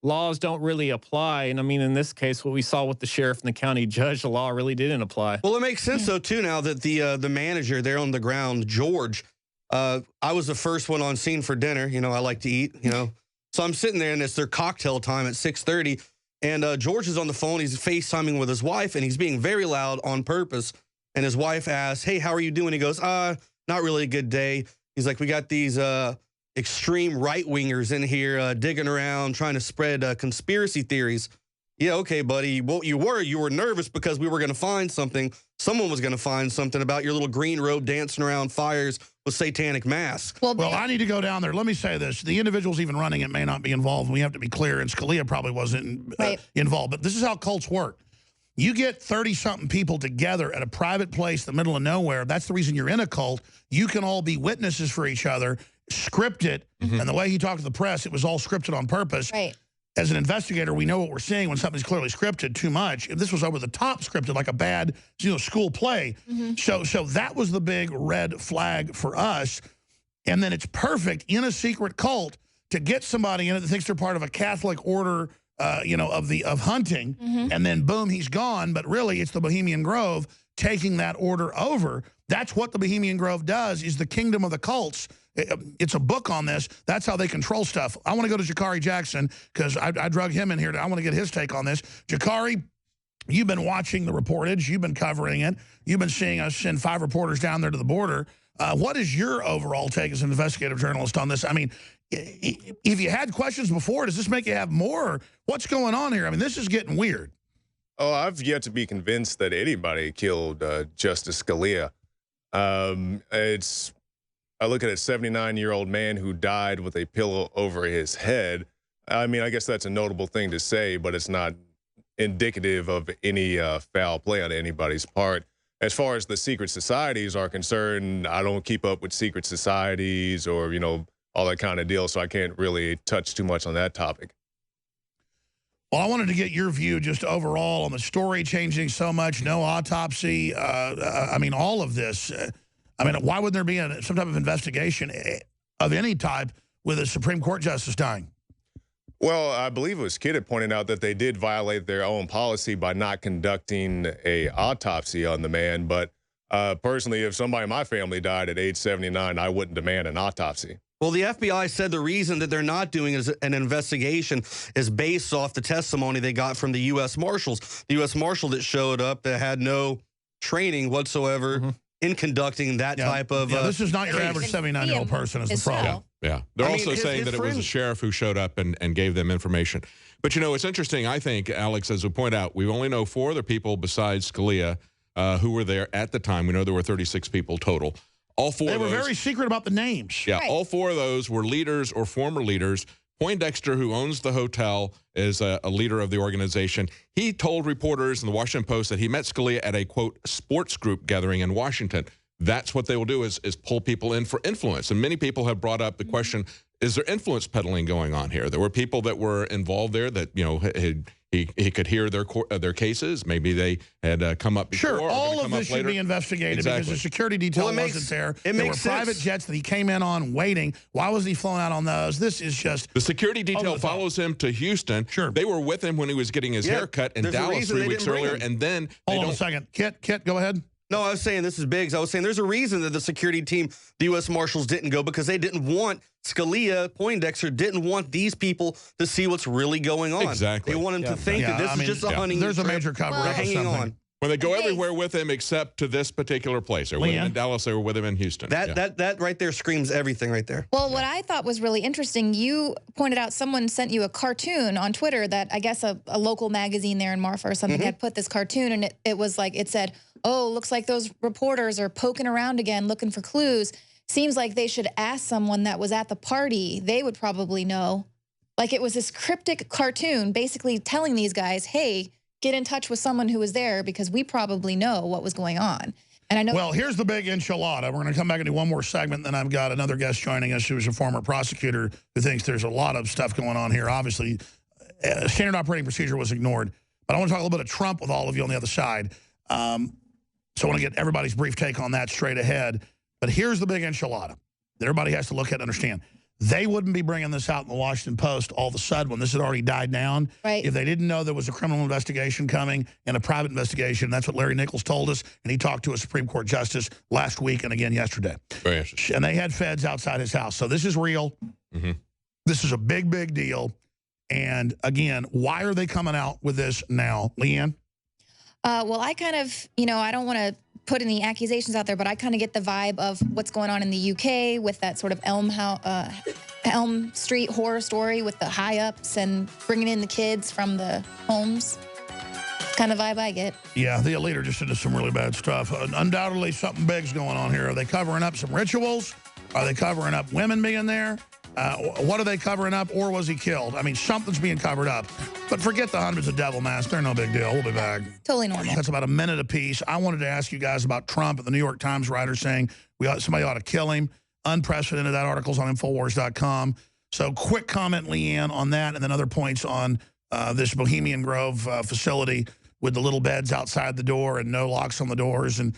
laws don't really apply. And I mean, in this case, what we saw with the sheriff and the county judge, the law really didn't apply. Well, it makes sense, though, too, now that the manager there on the ground, George, I was the first one on scene for dinner. You know, I like to eat, you know. So I'm sitting there, and it's their cocktail time at 6:30. And George is on the phone. He's FaceTiming with his wife, and he's being very loud on purpose. And his wife asks, hey, how are you doing? He goes, not really a good day. He's like, we got these extreme right-wingers in here digging around, trying to spread conspiracy theories. Yeah, okay, buddy. Well, you were nervous because we were going to find something. Someone was going to find something about your little green robe dancing around fires with satanic masks. Well, I need to go down there. Let me say this. The individuals even running it may not be involved. We have to be clear, and Scalia probably wasn't involved. But this is how cults work. You get 30-something people together at a private place in the middle of nowhere. That's the reason you're in a cult. You can all be witnesses for each other, script it, and the way he talked to the press, it was all scripted on purpose. Right. As an investigator, we know what we're seeing when something's clearly scripted too much. If this was over the top scripted, like a bad school play. So that was the big red flag for us. And then it's perfect in a secret cult to get somebody in it that thinks they're part of a Catholic order, of hunting. And then boom, he's gone. But really, it's the Bohemian Grove taking that order over. That's what the Bohemian Grove does, is the kingdom of the cults. It's a book on this. That's how they control stuff. I want to go to Jakari Jackson because I drug him in here. I want to get his take on this. Jakari, you've been watching the reportage. You've been covering it. You've been seeing us send 5 reporters down there to the border. What is your overall take as an investigative journalist on this? I mean, if you had questions before, does this make you have more? What's going on here? I mean, this is getting weird. Oh, I've yet to be convinced that anybody killed Justice Scalia. I look at a 79-year-old man who died with a pillow over his head. I mean, I guess that's a notable thing to say, but it's not indicative of any foul play on anybody's part. As far as the secret societies are concerned, I don't keep up with secret societies or, all that kind of deal, so I can't really touch too much on that topic. Well, I wanted to get your view just overall on the story changing so much, no autopsy, I mean, all of this. I mean, why wouldn't there be some type of investigation of any type with a Supreme Court justice dying? Well, I believe it was Kidd had pointed out that they did violate their own policy by not conducting a autopsy on the man. But personally, if somebody in my family died at age 79, I wouldn't demand an autopsy. Well, the FBI said the reason that they're not doing an investigation is based off the testimony they got from the U.S. Marshals. The U.S. Marshal that showed up that had no training whatsoever in conducting that type of this is not your average 79-year-old person is the problem. Yeah. They're also saying that it was a sheriff who showed up and gave them information. But, it's interesting, I think, Alex, as we point out, we only know 4 other people besides Scalia who were there at the time. We know there were 36 people total. All 4 They of were those, very secret about the names. Yeah, all 4 of those were leaders or former leaders. Poindexter, who owns the hotel, is a leader of the organization. He told reporters in the Washington Post that he met Scalia at a, quote, sports group gathering in Washington. That's what they will do is pull people in for influence. And many people have brought up the question, is there influence peddling going on here? There were people that were involved there that, he could hear their cases. Maybe they had come up before. Sure, all of this should be investigated because the security detail wasn't there. There were private jets that he came in on waiting. Why wasn't he flown out on those? This is just... The security detail follows him to Houston. Sure. They were with him when he was getting his haircut in Dallas 3 weeks earlier, and then... Hold on a second. Kit, go ahead. No, I was saying, this is Biggs. I was saying there's a reason that the security team, the U.S. Marshals, didn't go because they didn't want Scalia, Poindexter, didn't want these people to see what's really going on. Exactly. They want them to think that this is just a hunting There's a trip. major cover-up. They're hanging on. When they go everywhere with him except to this particular place. They were with him in Dallas, they were with him in Houston. That right there screams everything right there. Well, what I thought was really interesting, you pointed out someone sent you a cartoon on Twitter that I guess a local magazine there in Marfa or something had put this cartoon, and it was like, it said, oh, looks like those reporters are poking around again looking for clues. Seems like they should ask someone that was at the party. They would probably know. Like, it was this cryptic cartoon basically telling these guys, hey, get in touch with someone who was there because we probably know what was going on. And I know. Well, here's the big enchilada. We're going to come back and do one more segment. Then I've got another guest joining us who is a former prosecutor who thinks there's a lot of stuff going on here. Obviously, standard operating procedure was ignored. But I want to talk a little bit of Trump with all of you on the other side. So I want to get everybody's brief take on that straight ahead. But here's the big enchilada that everybody has to look at and understand. They wouldn't be bringing this out in the Washington Post all of a sudden when this had already died down. Right. If they didn't know there was a criminal investigation coming and a private investigation. That's what Larry Nichols told us. And he talked to a Supreme Court justice last week and again yesterday. Very interesting. And they had feds outside his house. So this is real. This is a big, big deal. And again, why are they coming out with this now? Leanne? Well, I kind of, I don't want to put any accusations out there, but I kind of get the vibe of what's going on in the UK with that sort of Elm Street horror story with the high-ups and bringing in the kids from the homes. Kind of vibe I get. Yeah, the elite are just into some really bad stuff. Undoubtedly, something big's going on here. Are they covering up some rituals? Are they covering up women being there? What are they covering up, or was he killed? I mean, something's being covered up. But forget the hundreds of devil masks. They're no big deal. We'll be back. Totally normal. That's about a minute apiece. I wanted to ask you guys about Trump and the New York Times writer saying somebody ought to kill him. Unprecedented. That article's on InfoWars.com. So quick comment, Leanne, on that, and then other points on this Bohemian Grove facility with the little beds outside the door and no locks on the doors. And,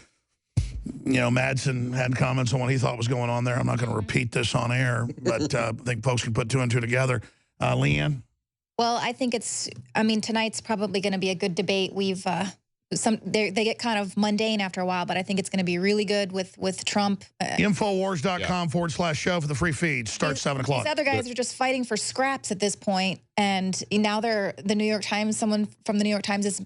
you know, Madsen had comments on what he thought was going on there. I'm not going to repeat this on air, but I think folks can put two and two together. Leanne? Well, I think tonight's probably going to be a good debate. They get kind of mundane after a while, but I think it's going to be really good with Trump. Infowars.com/show for the free feed. Starts 7 o'clock. These other guys are just fighting for scraps at this point, and now the New York Times. Someone from the New York Times is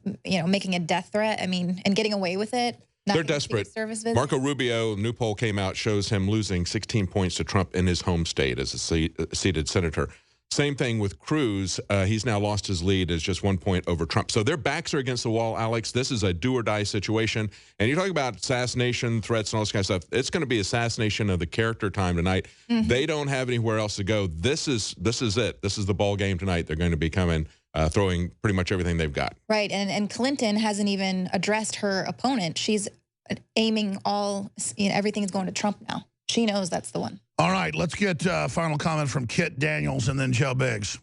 making a death threat. I mean, and getting away with it. They're desperate. Marco Rubio, new poll came out, shows him losing 16 points to Trump in his home state as a seated senator. Same thing with Cruz. He's now lost his lead as just 1 point over Trump. So their backs are against the wall, Alex. This is a do-or-die situation. And you're talking about assassination threats and all this kind of stuff. It's going to be assassination of the character time tonight. Mm-hmm. They don't have anywhere else to go. This is it. This is the ball game tonight. They're going to be coming, throwing pretty much everything they've got. Right. And Clinton hasn't even addressed her opponent. She's aiming everything's going to Trump now. She knows that's the one. All right, let's get final comment from Kit Daniels and then Joe Biggs.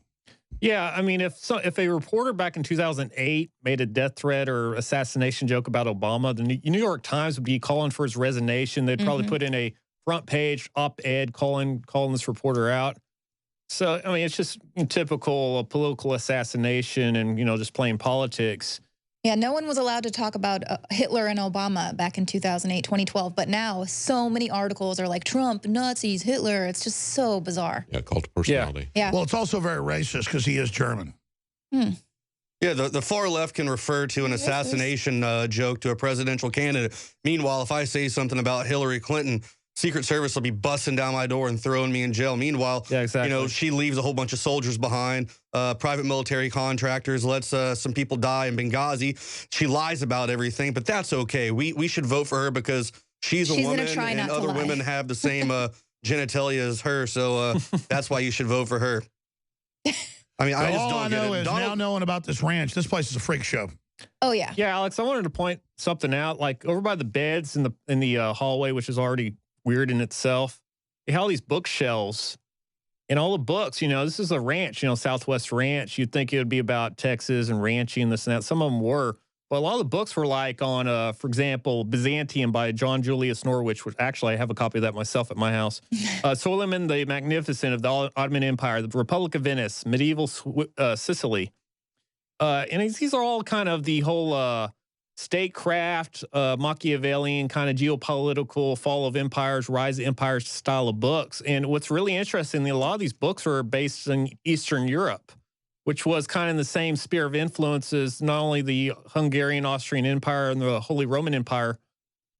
Yeah, I mean, if a reporter back in 2008 made a death threat or assassination joke about Obama, the New York Times would be calling for his resignation. They'd probably put in a front page op-ed calling this reporter out. So, I mean, it's just typical political assassination and, just playing politics. Yeah, no one was allowed to talk about Hitler and Obama back in 2008, 2012. But now so many articles are like Trump, Nazis, Hitler. It's just so bizarre. Yeah, cult of personality. Yeah. Well, it's also very racist because he is German. Yeah, the far left can refer to an assassination joke to a presidential candidate. Meanwhile, if I say something about Hillary Clinton, Secret Service will be busting down my door and throwing me in jail. Meanwhile, yeah, exactly. She leaves a whole bunch of soldiers behind, private military contractors, lets some people die in Benghazi. She lies about everything, but that's okay. We should vote for her because she's a woman and other women have the same genitalia as her, so that's why you should vote for her. I mean, I just don't get it. Now knowing about this ranch, this place is a freak show. Oh, yeah. Yeah, Alex, I wanted to point something out. Like over by the beds in the hallway, which is already weird in itself. They have all these bookshelves and all the books, this is a ranch, Southwest Ranch. You'd think it would be about Texas and ranching and this and that. Some of them were, but a lot of the books were like on, for example, Byzantium by John Julius Norwich, which actually I have a copy of that myself at my house. Suleiman the Magnificent of the Ottoman Empire, the Republic of Venice, medieval Sicily. And these are all kind of the whole statecraft, Machiavellian kind of geopolitical fall of empires, rise of empires style of books. And what's really interesting, a lot of these books are based in Eastern Europe, which was kind of in the same sphere of influences, not only the Hungarian, Austrian Empire and the Holy Roman Empire,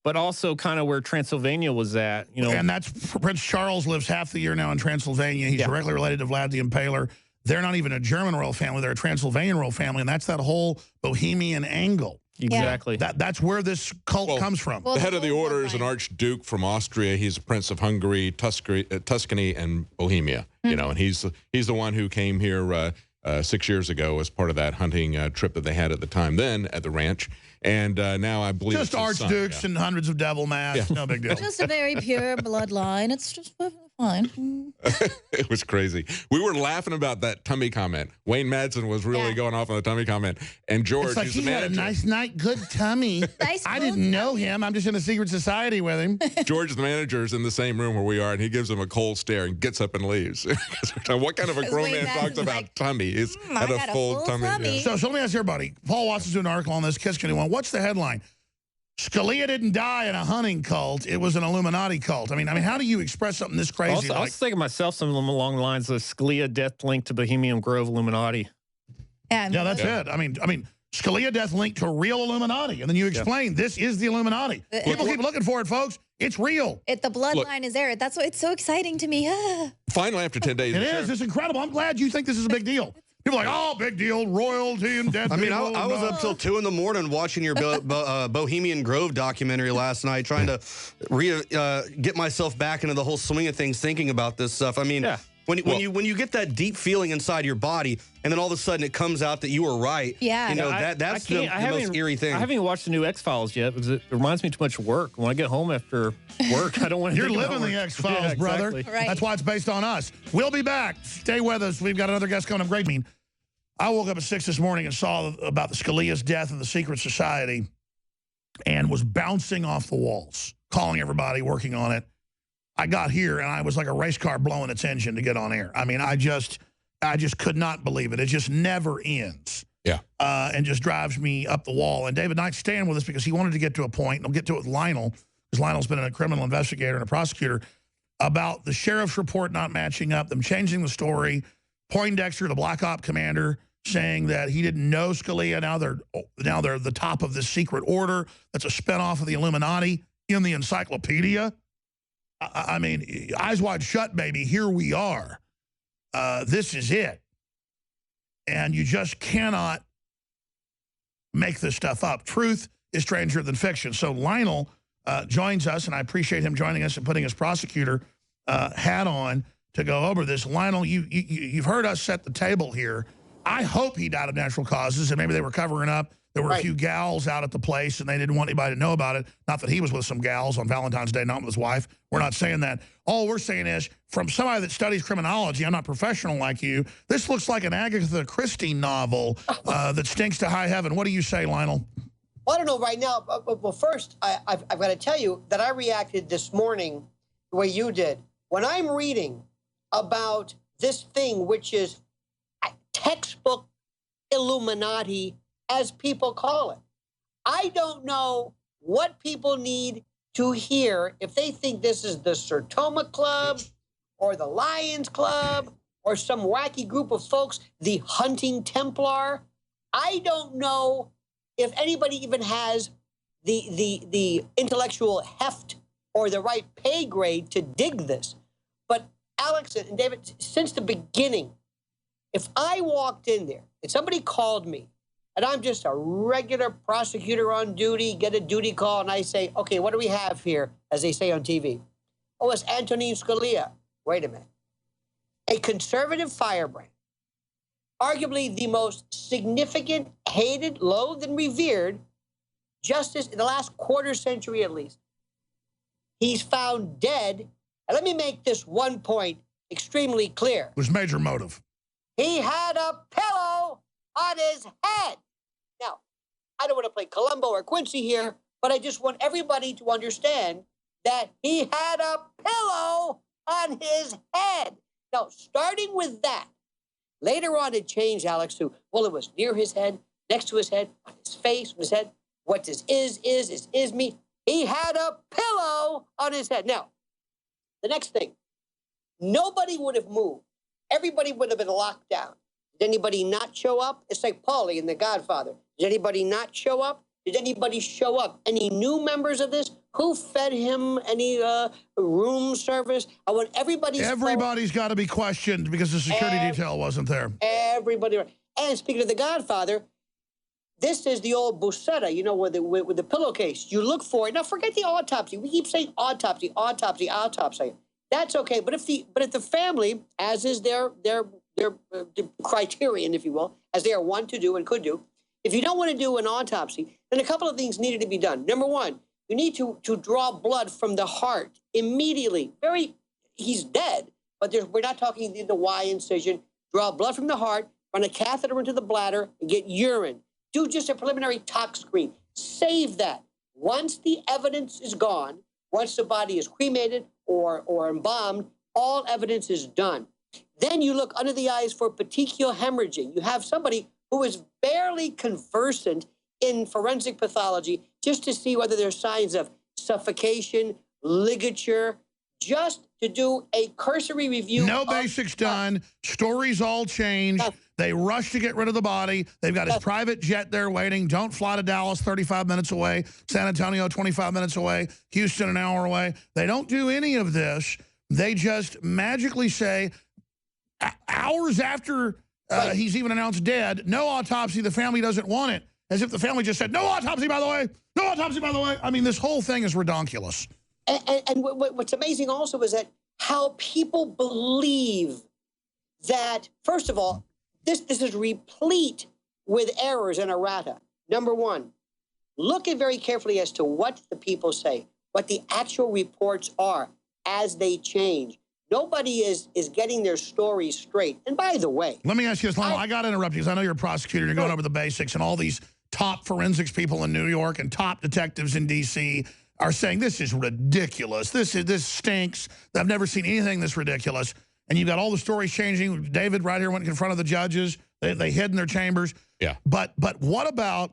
but also kind of where Transylvania was at. And that's Prince Charles lives half the year now in Transylvania. He's directly related to Vlad the Impaler. They're not even a German royal family. They're a Transylvanian royal family, and that's that whole Bohemian angle. Exactly. That's where this cult comes from. The head of the order is an archduke from Austria. He's a prince of Hungary, Tuscany, and Bohemia. And he's the one who came here 6 years ago as part of that hunting trip that they had at the time then at the ranch. And now I believe just archdukes and hundreds of devil masks. No big deal. Just a very pure bloodline. It's just fine. It was crazy. We were laughing about that tummy comment. Wayne Madsen was really going off on the tummy comment. And George, it's like he had a nice night, good tummy. I didn't know him. I'm just in a secret society with him. George, the manager, is in the same room where we are, and he gives him a cold stare and gets up and leaves. What kind of a grown man talks about tummy? He's had a full tummy. Yeah. So let me ask everybody. Paul Watson's doing an article on this. Kiss anyone. What's the headline? Scalia didn't die in a hunting cult. It was an Illuminati cult. I mean, how do you express something this crazy? I was thinking myself something along the lines of Scalia death linked to Bohemian Grove Illuminati. Yeah, that's it. I mean, Scalia death linked to real Illuminati, and then you explain this is the Illuminati. People keep looking for it, folks. It's real. The bloodline is there. That's why it's so exciting to me. Finally, after 10 days. It is. It's incredible. I'm glad you think this is a big deal. People are like, oh, big deal, royalty and dead I mean, people. I was up till 2 in the morning watching your Bohemian Grove documentary last night, trying to get myself back into the whole swing of things, thinking about this stuff. I mean, when you get that deep feeling inside your body, and then all of a sudden it comes out that you were right. Yeah. You know, that's the most eerie thing. I haven't even watched the new X-Files yet because it reminds me too much of work. When I get home after work, I don't want to You're living the X-Files, brother. Exactly. Right. That's why it's based on us. We'll be back. Stay with us. We've got another guest coming up. Great. I woke up at 6 this morning and saw about the Scalia's death and the secret society and was bouncing off the walls, calling everybody, working on it. I got here and I was like a race car blowing its engine to get on air. I mean, I just could not believe it. It just never ends. Yeah. And just drives me up the wall. And David Knight's staying with us because he wanted to get to a point, and I'll get to it with Lionel, because Lionel's been a criminal investigator and a prosecutor, about the sheriff's report not matching up, them changing the story, Poindexter, the Black Op commander, saying that he didn't know Scalia. Now they're the top of this secret order that's a spinoff of the Illuminati in the encyclopedia. I mean, eyes wide shut, baby. Here we are. This is it. And you just cannot make this stuff up. Truth is stranger than fiction. So Lionel joins us, and I appreciate him joining us and putting his prosecutor hat on to go over this. Lionel, you've heard us set the table here. I hope he died of natural causes, and maybe they were covering up. There were a few gals out at the place, and they didn't want anybody to know about it. Not that he was with some gals on Valentine's Day, not with his wife. We're not saying that. All we're saying is, from somebody that studies criminology, I'm not professional like you, this looks like an Agatha Christie novel that stinks to high heaven. What do you say, Lionel? Well, I don't know right now. Well, first, I've got to tell you that I reacted this morning the way you did. When I'm reading about this thing, which is textbook Illuminati, as people call it, I don't know what people need to hear if they think this is the Sertoma Club or the Lions Club or some wacky group of folks, the Hunting Templar. I don't know if anybody even has the intellectual heft or the right pay grade to dig this. But Alex and David, since the beginning, if I walked in there and somebody called me and I'm just a regular prosecutor on duty, get a duty call, and I say, okay, what do we have here, as they say on TV? Oh, it's Antonin Scalia. Wait a minute. A conservative firebrand, arguably the most significant, hated, loathed, and revered justice in the last quarter century at least. He's found dead. And let me make this one point extremely clear. There's major motive. He had a pillow on his head. Now, I don't want to play Columbo or Quincy here, but I just want everybody to understand that he had a pillow on his head. Now, starting with that, later on it changed, Alex, to, well, it was near his head, next to his head, on his face, on his head. What this is me. He had a pillow on his head. Now, the next thing, nobody would have moved. Everybody would have been locked down. Did anybody not show up? It's like Paulie in The Godfather. Did anybody not show up? Did anybody show up? Any new members of this? Who fed him? Any room service? I want everybody's got to be questioned because the security detail wasn't there. Everybody. And speaking of The Godfather, this is the old buceta, you know, with the pillowcase. You look for it. Now, forget the autopsy. We keep saying autopsy. That's okay. But if the family, as is their criterion, if you will, as they are wont to do and could do, if you don't want to do an autopsy, then a couple of things needed to be done. Number one, you need to draw blood from the heart immediately. He's dead, but we're not talking the Y incision. Draw blood from the heart, run a catheter into the bladder, and get urine. Do just a preliminary tox screen. Save that. Once the evidence is gone, once the body is cremated or embalmed, all evidence is done. Then you look under the eyes for petechial hemorrhaging. You have somebody who is barely conversant in forensic pathology just to see whether there's signs of suffocation, ligature, just to do a cursory review. No basics done. Stories all changed. They rushed to get rid of the body. They've got his private jet there waiting. Don't fly to Dallas, 35 minutes away. San Antonio, 25 minutes away. Houston, an hour away. They don't do any of this. They just magically say, hours after he's even announced dead, no autopsy, the family doesn't want it. As if the family just said, no autopsy, by the way. No autopsy, by the way. I mean, this whole thing is redonkulous. And what's amazing also is that how people believe that, first of all, this is replete with errors and errata. Number one, look at very carefully as to what the people say, what the actual reports are as they change. Nobody is getting their story straight. And by the way, let me ask you this, Lionel. I got to interrupt you because I know you're a prosecutor. You're going over the basics, and all these top forensics people in New York and top detectives in D.C. are saying this is ridiculous. This stinks. I've never seen anything this ridiculous. And you've got all the stories changing. David right here went in front of the judges. They hid in their chambers. Yeah. But what about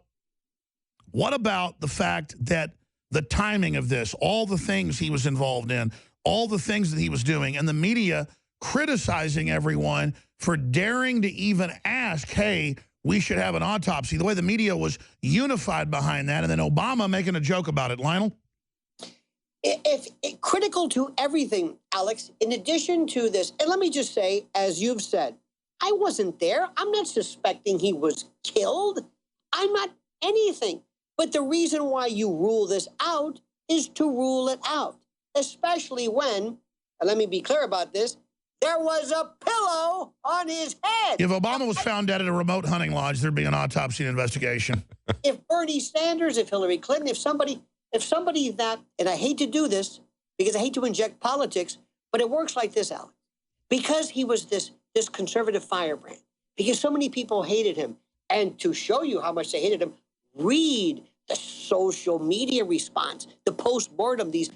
the fact that the timing of this, all the things he was involved in, all the things that he was doing, and the media criticizing everyone for daring to even ask, hey, we should have an autopsy. The way the media was unified behind that, and then Obama making a joke about it. Lionel? If critical to everything, Alex, in addition to this, and let me just say, as you've said, I wasn't there. I'm not suspecting he was killed. I'm not anything. But the reason why you rule this out is to rule it out, especially when, and let me be clear about this, there was a pillow on his head. If Obama was found dead at a remote hunting lodge, there'd be an autopsy and investigation. If Bernie Sanders, if Hillary Clinton, if somebody that, and I hate to do this because I hate to inject politics, but it works like this, Alex. Because he was this conservative firebrand, because so many people hated him, and to show you how much they hated him, read the social media response, the post-mortem, these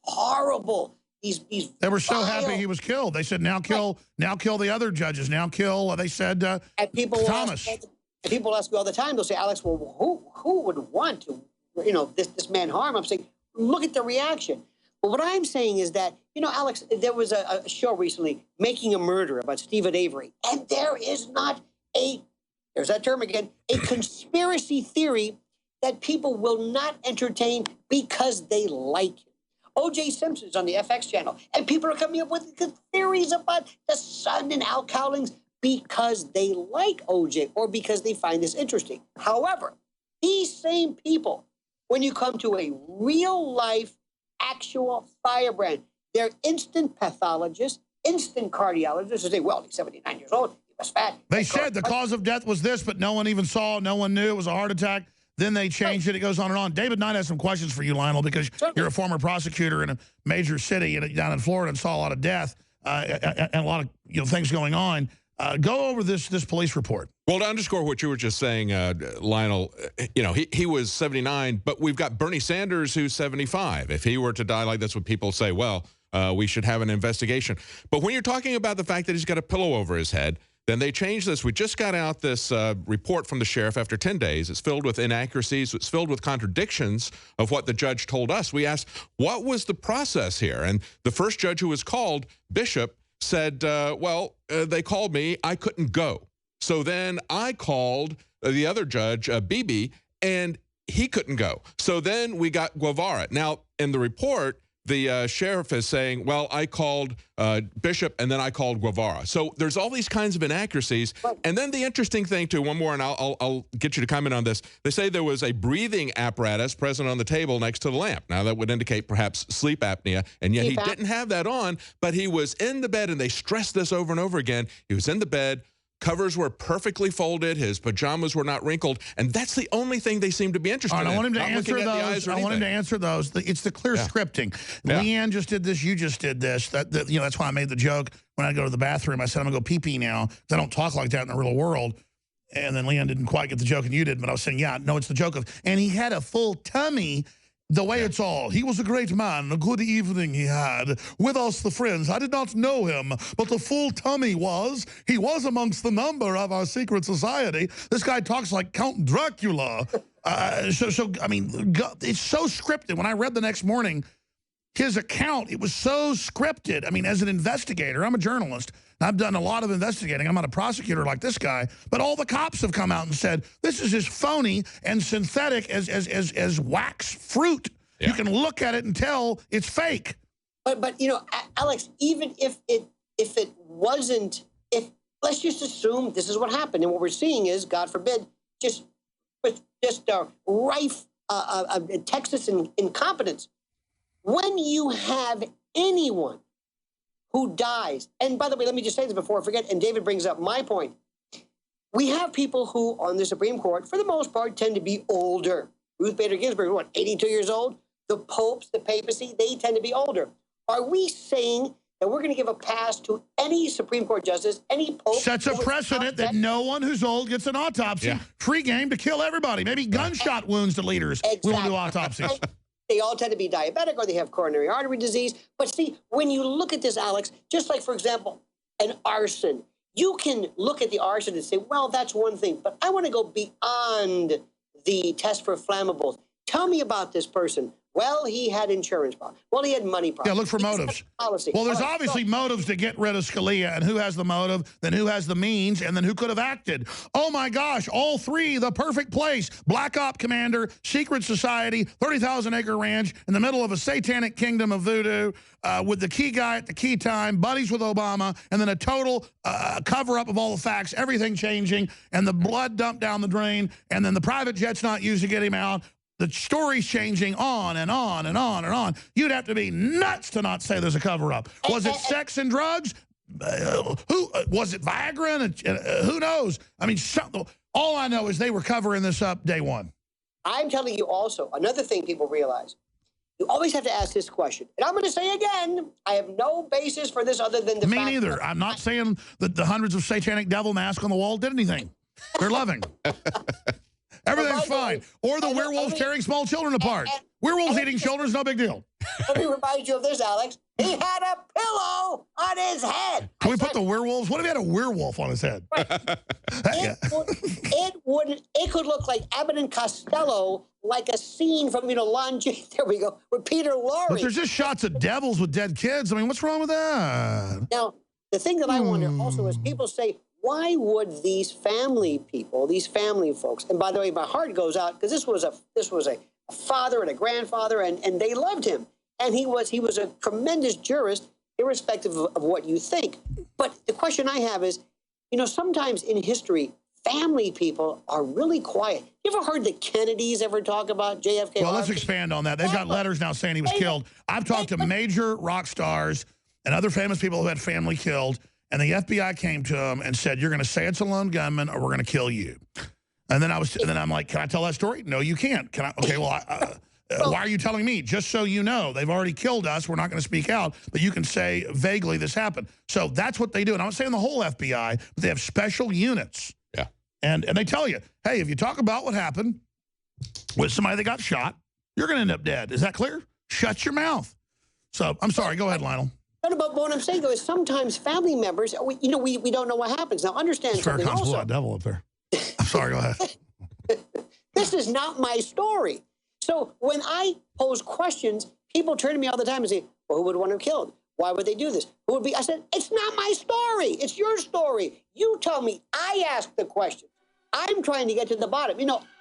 horrible, these they were so vile, happy he was killed. They said, now kill the other judges. Now kill, they said, and people Thomas. People ask me all the time, they'll say, Alex, well, who would want to, this man harm? I'm saying, look at the reaction. But what I'm saying is that, Alex, there was a show recently, Making a Murder, about Stephen Avery. And there is not there's that term again, a conspiracy theory that people will not entertain because they like it. O.J. Simpson's on the FX channel, and people are coming up with theories about the Sun and Al Cowlings because they like O.J. or because they find this interesting. However, these same people, when you come to a real-life, actual firebrand, they're instant pathologists, instant cardiologists, who say, well, he's 79 years old, he was fat. They said the cause of death was this, but no one even saw, no one knew it was a heart attack. Then they changed it. It goes on and on. David Knight has some questions for you, Lionel, because you're a former prosecutor in a major city down in Florida and saw a lot of death and a lot of things going on. Go over this police report. Well, to underscore what you were just saying, Lionel, he was 79, but we've got Bernie Sanders who's 75. If he were to die, like that's what people say, well, we should have an investigation. But when you're talking about the fact that he's got a pillow over his head, then they changed this. We just got out this report from the sheriff after 10 days. It's filled with inaccuracies. It's filled with contradictions of what the judge told us. We asked, what was the process here? And the first judge who was called, Bishop, said, they called me. I couldn't go. So then I called the other judge, Beebe, and he couldn't go. So then we got Guevara. Now, in the report, the sheriff is saying, well, I called Bishop, and then I called Guevara. So there's all these kinds of inaccuracies. And then the interesting thing, too, one more, and I'll get you to comment on this. They say there was a breathing apparatus present on the table next to the lamp. Now, that would indicate perhaps sleep apnea, and yet he didn't have that on, but he was in the bed, and they stressed this over and over again. He was in the bed. Covers were perfectly folded. His pajamas were not wrinkled. And that's the only thing they seem to be interested in. I want him to answer those. I want him to answer those. It's the clear scripting. Leanne just did this. You just did this. That's why I made the joke when I go to the bathroom. I said, I'm going to go pee-pee now because I don't talk like that in the real world. And then Leanne didn't quite get the joke, and you did. But I was saying, yeah, no, it's the joke of, and he had a full tummy. The way it's all. He was a great man. A good evening he had. With us, the friends. I did not know him, but the full tummy was. He was amongst the number of our secret society. This guy talks like Count Dracula. I mean, it's so scripted. When I read the next morning, his account, it was so scripted. I mean, as an investigator, I'm a journalist. I've done a lot of investigating. I'm not a prosecutor like this guy. But all the cops have come out and said, this is as phony and synthetic as wax fruit. Yeah. You can look at it and tell it's fake. But you know, Alex, even if it wasn't, let's just assume this is what happened. And what we're seeing is, God forbid, just rife Texas incompetence. When you have anyone who dies, and by the way, let me just say this before I forget, and David brings up my point. We have people who, on the Supreme Court, for the most part, tend to be older. Ruth Bader Ginsburg, what, 82 years old? The popes, the papacy, they tend to be older. Are we saying that we're going to give a pass to any Supreme Court justice, any pope? Sets a precedent that no one who's old gets an autopsy. Yeah. Free game to kill everybody. Maybe gunshot wounds to leaders. Exactly. We won't do autopsies. They all tend to be diabetic or they have coronary artery disease. But see, when you look at this, Alex, just like, for example, an arson, you can look at the arson and say, well, that's one thing. But I want to go beyond the test for flammables. Tell me about this person. Well, he had insurance problems. Well, he had money problems. Yeah, look for motives. Well, there's obviously motives to get rid of Scalia, and who has the motive, then who has the means, and then who could have acted. Oh, my gosh, all three, the perfect place. Black Op Commander, secret society, 30,000-acre ranch in the middle of a satanic kingdom of voodoo with the key guy at the key time, buddies with Obama, and then a total cover-up of all the facts, everything changing, and the blood dumped down the drain, and then the private jet's not used to get him out. The story's changing on and on and on and on. You'd have to be nuts to not say there's a cover-up. Was it sex and drugs? Was it Viagra? And who knows? I mean, all I know is they were covering this up day one. I'm telling you also, another thing people realize, you always have to ask this question. And I'm going to say again, I have no basis for this other than the fact. Me neither. I'm not saying that the hundreds of satanic devil masks on the wall did anything. They're loving. Everything's fine. Or the werewolves tearing small children apart. Werewolves eating children is no big deal. Let me remind you of this, Alex. He had a pillow on his head. Can we put the werewolves? What if he had a werewolf on his head? Right. It could look like Abbott and Costello, like a scene from, Lon J. There we go, with Peter Lorre. But there's just shots of devils with dead kids. I mean, what's wrong with that? Now, the thing that I wonder also is people say, why would these family people, these family folks, and by the way, my heart goes out because this was a father and a grandfather, and they loved him, and he was a tremendous jurist, irrespective of what you think. But the question I have is, sometimes in history, family people are really quiet. You ever heard the Kennedys ever talk about JFK? Well, let's expand on that. They've got letters now saying he was killed. I've talked to major rock stars and other famous people who had family killed. And the FBI came to him and said, you're going to say it's a lone gunman or we're going to kill you. And then I'm like, can I tell that story? No, you can't. Can I? Okay, well, why are you telling me? Just so you know, they've already killed us. We're not going to speak out, but you can say vaguely this happened. So that's what they do. And I'm not saying the whole FBI, but they have special units. Yeah. And they tell you, hey, if you talk about what happened with somebody that got shot, you're going to end up dead. Is that clear? Shut your mouth. So I'm sorry. Go ahead, Lionel. But what I'm saying, though, is sometimes family members, we don't know what happens. Now, understand something also. Fair devil up there. I'm sorry, go ahead. This is not my story. So when I pose questions, people turn to me all the time and say, well, who would want to killed? Why would they do this? Who would be? I said, it's not my story. It's your story. You tell me. I asked the question. I'm trying to get to the bottom.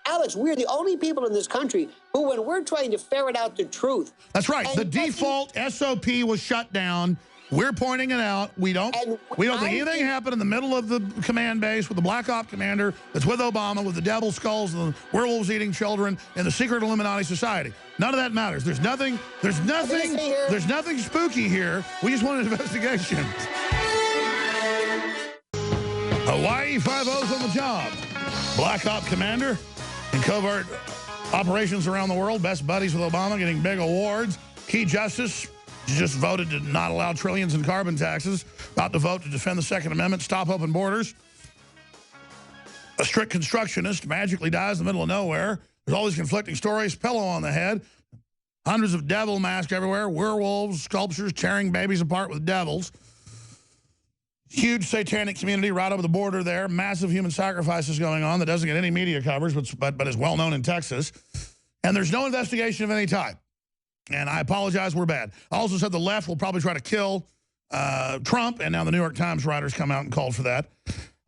Alex, we're the only people in this country who, when we're trying to ferret out the truth. That's right. The default SOP was shut down. We're pointing it out. We don't think anything happened in the middle of the command base with the Black Op Commander that's with Obama, with the devil skulls and the werewolves eating children and the secret Illuminati society. None of that matters. There's nothing spooky here. We just want an investigation. Hawaii 5-0's on the job. Black Op Commander in covert operations around the world. Best buddies with Obama, getting big awards. Key Justice just voted to not allow trillions in carbon taxes. About to vote to defend the Second Amendment, stop open borders. A strict constructionist magically dies in the middle of nowhere. There's all these conflicting stories. Pillow on the head. Hundreds of devil masks everywhere. Werewolves, sculptures tearing babies apart with devils. Huge satanic community right over the border there. Massive human sacrifices going on that doesn't get any media coverage, but is well known in Texas. And there's no investigation of any type. And I apologize, we're bad. I also said the left will probably try to kill Trump, and now the New York Times writers come out and called for that.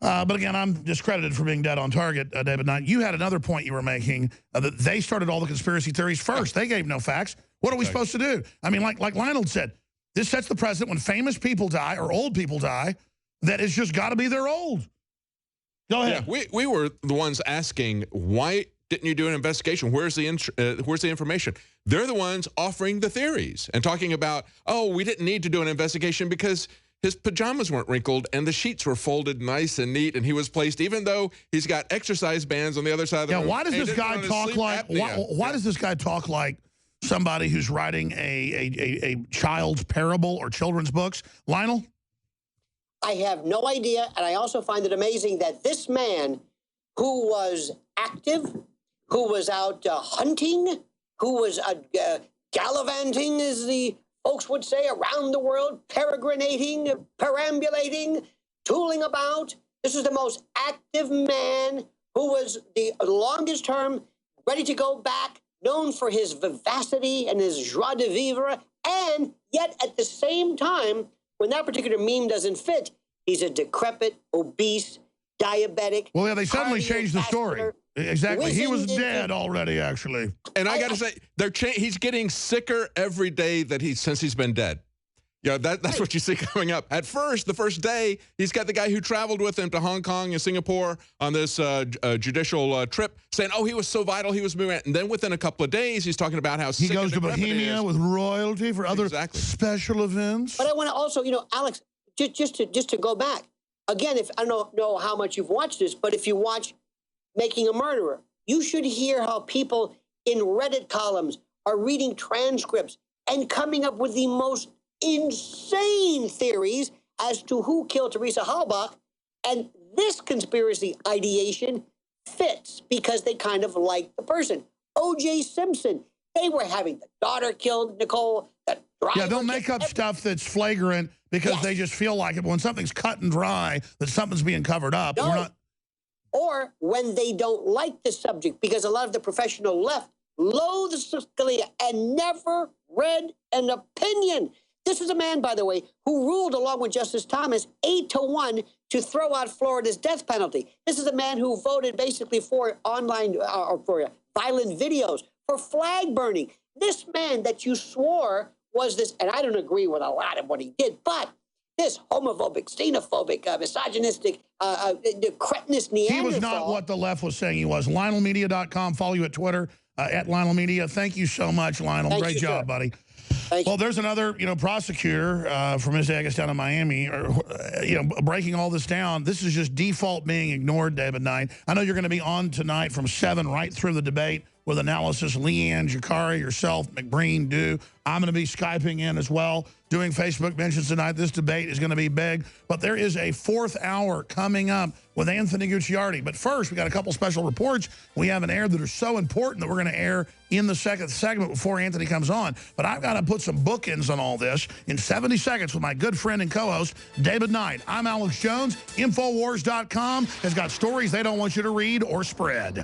But again, I'm discredited for being dead on target, David Knight. You had another point you were making, that they started all the conspiracy theories first. They gave no facts. What are we supposed to do? I mean, like Lionel said, this sets the precedent when famous people die or old people die, that it's just got to be they're old. Go ahead. Yeah, we were the ones asking, why didn't you do an investigation? Where's the information? They're the ones offering the theories and talking about, oh, we didn't need to do an investigation because his pajamas weren't wrinkled and the sheets were folded nice and neat, and he was placed, even though he's got exercise bands on the other side of the room. Why does this guy talk like? Why does this guy talk like somebody who's writing a child's parable or children's books? Lionel? I have no idea, and I also find it amazing that this man, who was active, who was out hunting, who was gallivanting, as the folks would say, around the world, peregrinating, perambulating, tooling about. This is the most active man who was the longest term, ready to go back, known for his vivacity and his joie de vivre, and yet at the same time, when that particular meme doesn't fit, he's a decrepit, obese, diabetic. Well, yeah, they suddenly changed the story. Exactly. He was dead already, actually. And I got to say, he's getting sicker every day since he's been dead. Yeah, that's what you see coming up. At first, the first day, he's got the guy who traveled with him to Hong Kong and Singapore on this judicial trip saying, oh, he was so vital, he was moving. And then within a couple of days, he's talking about how he goes to Bohemia with royalty for other special events. But I want to also, Alex, just to go back. Again, if I don't know how much you've watched this, but if you watch Making a Murderer, you should hear how people in Reddit columns are reading transcripts and coming up with the most insane theories as to who killed Teresa Halbach. And this conspiracy ideation fits because they kind of like the person. O.J. Simpson, they were having the daughter killed, Nicole. Yeah, they'll make up stuff that's flagrant because they just feel like it. But when something's cut and dry, that something's being covered up. No. We're not. Or when they don't like the subject, because a lot of the professional left loathes Scalia and never read an opinion. This is a man, by the way, who ruled along with Justice Thomas 8-1 to throw out Florida's death penalty. This is a man who voted basically for online or for violent videos, for flag burning. This man that you swore was this, and I don't agree with a lot of what he did, but this homophobic, xenophobic, misogynistic, cretinous Neanderthal. He was not what the left was saying he was. LionelMedia.com. Follow you at Twitter, at Lionel Media. Thank you so much, Lionel. Great job, buddy. Well, there's another, prosecutor from his August down in Miami, breaking all this down. This is just default being ignored, David Knight. I know you're going to be on tonight from 7 right through the debate with analysis. Leanne, Jakari, yourself, McBreen, Do. I'm going to be Skyping in as well, doing Facebook mentions tonight. This debate is going to be big. But there is a 4th hour coming up with Anthony Gucciardi. But first, we got a couple special reports we haven't aired that are so important that we're going to air in the second segment before Anthony comes on. But I've got to put some bookends on all this in 70 seconds with my good friend and co-host, David Knight. I'm Alex Jones. Infowars.com has got stories they don't want you to read or spread.